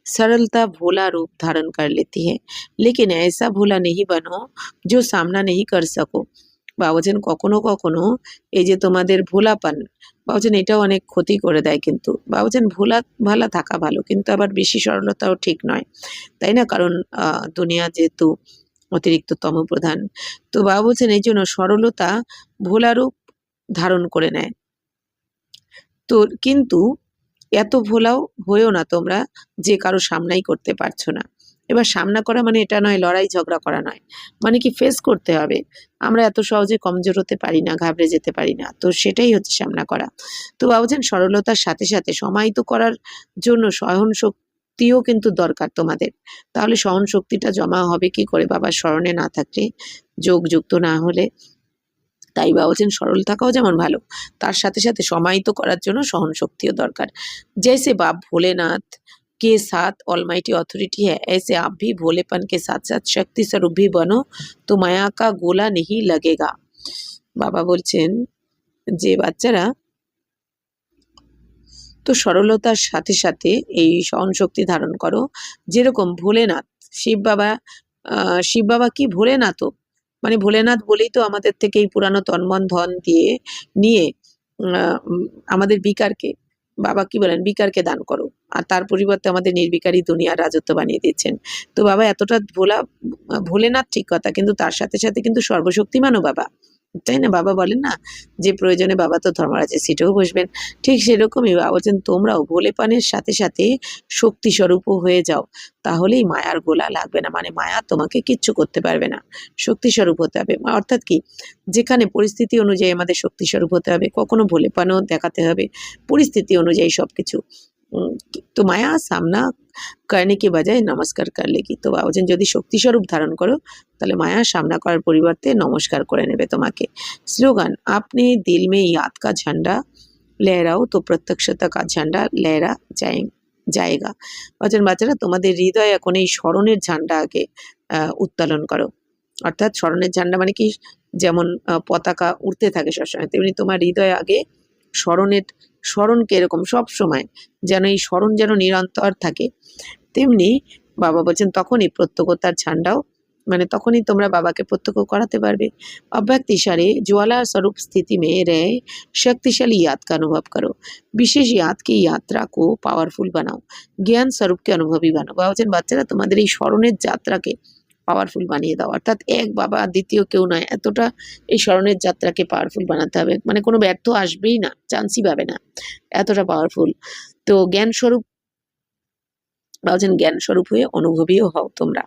सरलता भोला रूप धारण कर लेती है, लेकिन ऐसा भोला नहीं बनो जो सामना नहीं कर सको। বাবুজন কখনো কখনো এই যে তোমাদের ভোলাপান, বাবুজন এটাও অনেক ক্ষতি করে দেয়, কিন্তু বাবুজন ভালা থাকা ভালো, কিন্তু আবার বেশি সরলতাও ঠিক নয়, তাই না? কারণ দুনিয়া যেহেতু অতিরিক্ত তমপ্রধান, তো বাবা বলছেন এই জন্য সরলতা ভোলা রূপ ধারণ করে নেয়। তো কিন্তু এত ভোলাও হয়েও না তোমরা যে কারো সামনাই করতে পারছো না। এবার সামনা করা মানে এটা নয় লড়াই ঝগড়া করা নয়, মানে কি ফেস করতে হবে। আমরা এত সহজে কমজোর হতে পারি না, ঘাবড়ে যেতে পারি না, তো সেটাই হচ্ছে সামনা করা। তো বাবুজান সরলতার সাথে সাথে সমাহিত করার জন্য সহন শক্তিও কিন্তু দরকার তোমাদের। তাহলে সহন শক্তিটা জমা হবে কি করে বাবার স্মরণে না থাকলে, যোগ যুক্ত না হলে। তাই বাবা বলছেন সরল থাকাও যেমন ভালো, তার সাথে সাথে সমাহিত করার জন্য সহন শক্তিও দরকার। जैसे बाप भोलेनाथ के साथ ऑलमाइटी अथॉरिटी है, ऐसे आप भी भोलेपन के साथ साथ शक्ति स्वरूप भी बनो तो माया का गोला नहीं लगेगा। বাবা বলছেন যে বাচ্চারা তো সরলতার সাথে সাথে এই সহন শক্তি ধারণ করো, যেরকম ভোলেনাথ শিব বাবা কি ভোলেনাথও, মানে ভোলেনাথ বলেই তো আমাদের থেকে এই পুরানো তন্মন ধন দিয়ে নিয়ে আমাদের বিকারকে বাবা কি বলেন, বিকারকে দান করো, আর তার পরিবর্তে আমাদের নির্বিকারী দুনিয়ার রাজত্ব বানিয়ে দিচ্ছেন। তো বাবা এতটা ভোলেনাথ ঠিক কথা, কিন্তু তার সাথে সাথে কিন্তু সর্বশক্তিমানও বাবা, তাই না? বাবা বলেন না যে প্রয়োজনে বাবা তো ধর্মরাজের সিটেও বসবেন। ঠিক সেরকমই বাবা বলছেন তোমরাও ভোলেপানের সাথে সাথে শক্তি স্বরূপও হয়ে যাও, তাহলেই মায়ার গোলা লাগবে না, মানে মায়া তোমাকে কিচ্ছু করতে পারবে না। শক্তি স্বরূপ হতে হবে, অর্থাৎ কি, যেখানে পরিস্থিতি অনুযায়ী আমাদের শক্তি স্বরূপ হতে হবে, কখনো ভোলেপানও দেখাতে হবে, পরিস্থিতি অনুযায়ী সবকিছু। তো মায়া সামনা करने के बजाय नमस्कार कर लेगी। তো বাবা বলছেন যদি শক্তি স্বরূপ ধারণ করো তাহলে মায়া সামনা করার পরিবর্তে নমস্কার করে নেবে তোমাকে। স্লোগান, আপনি দিল में याद का झंडा लहराओ तो प्रत्यक्षता का झंडा लहरा जाएगा। বলছেন বাচ্চারা তোমাদের হৃদয়ে এখন এই স্মরণের ঝান্ডা আগে উত্তোলন করো। অর্থাৎ স্মরণের ঝান্ডা মানে কি, যেমন পতাকা উড়তে থাকে সবসময়, তেমনি তোমার হৃদয়ে আগে স্মরণকে এরকম সব সময় যেন এই স্মরণ যেন নিরন্তর থাকে, তেমনি বাবা বলছেন তখনই প্রত্যক্ষতার ঝান্ডাও, মানে তখনই তোমরা বাবাকে প্রত্যক্ষ করাতে পারবে। अव्यक्त इशारे ज्वाला स्वरूप स्थिति में रहे शक्तिशाली याद का अनुभव करो, विशेष याद की यात्रा को पावरफुल बनाओ, জ্ঞান স্বরূপকে অনুভবী বানাও। বাবা বলছেন বাচ্চারা তোমাদের এই স্মরণের যাত্রাকে পাওয়ারফুল বানিয়ে দাও, অর্থাৎ এক বাবা দ্বিতীয় কেউ নয়, এতটা এই স্মরণের যাত্রাকে পাওয়ারফুল বানাতে হবে, মানে কোনো ব্যর্থ আসবেই না, চান্সই পাবে না, এতটা পাওয়ারফুল। তো জ্ঞান স্বরূপ বাবা বলছেন জ্ঞান স্বরূপ হয়ে অনুভবীও হও তোমরা,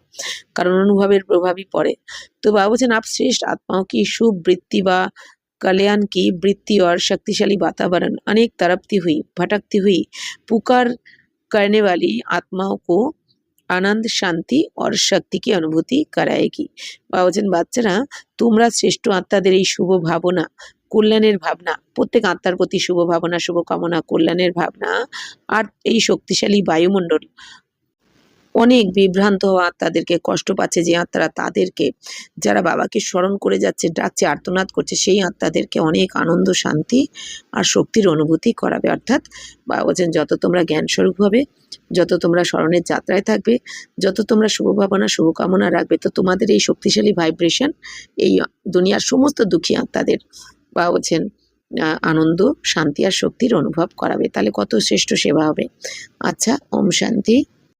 কারণ অনুভবের প্রভাবই পড়ে। তো বাবা বলছেন आप श्रेष्ठ आत्माओं की शुभ वृत्ति व कल्याण की वृत्ति और शक्तिशाली वातावरण अनेक तड़पती हुई भटकती हुई पुकार करने वाली आत्माओं को आनंद शांति और शक्ति की अनुभूति कराएगी। বাবা বলছেন বাচ্চারা তোমরা শ্রেষ্ঠ আত্মাদের এই শুভ ভাবনা, কল্যাণের ভাবনা, প্রত্যেক আত্মার প্রতি শুভ ভাবনা, শুভকামনা, কল্যাণের ভাবনা আর এই শক্তিশালী বায়ুমণ্ডল অনেক বিভ্রান্ত হওয়া আত্মাদেরকে, কষ্ট পাচ্ছে যে আত্মারা, তাদেরকে যারা বাবাকে স্মরণ করে যাচ্ছে, ডাকছে, আর্তনাদ করছে, সেই আত্মাদেরকে অনেক আনন্দ, শান্তি আর শক্তির অনুভূতি করাবে। অর্থাৎ বাবা বলছেন যত তোমরা জ্ঞান স্বরূপ হবে, যত তোমরা স্মরণের যাত্রায় থাকবে, যত তোমরা শুভ ভাবনা, শুভকামনা রাখবে, তো তোমাদের এই শক্তিশালী ভাইব্রেশন এই দুনিয়ার সমস্ত দুঃখী আত্মাদের বাবা বলছেন আনন্দ, শান্তি আর শক্তির অনুভব করাবে। তাহলে কত শ্রেষ্ঠ সেবা হবে। আচ্ছা, ওম শান্তি।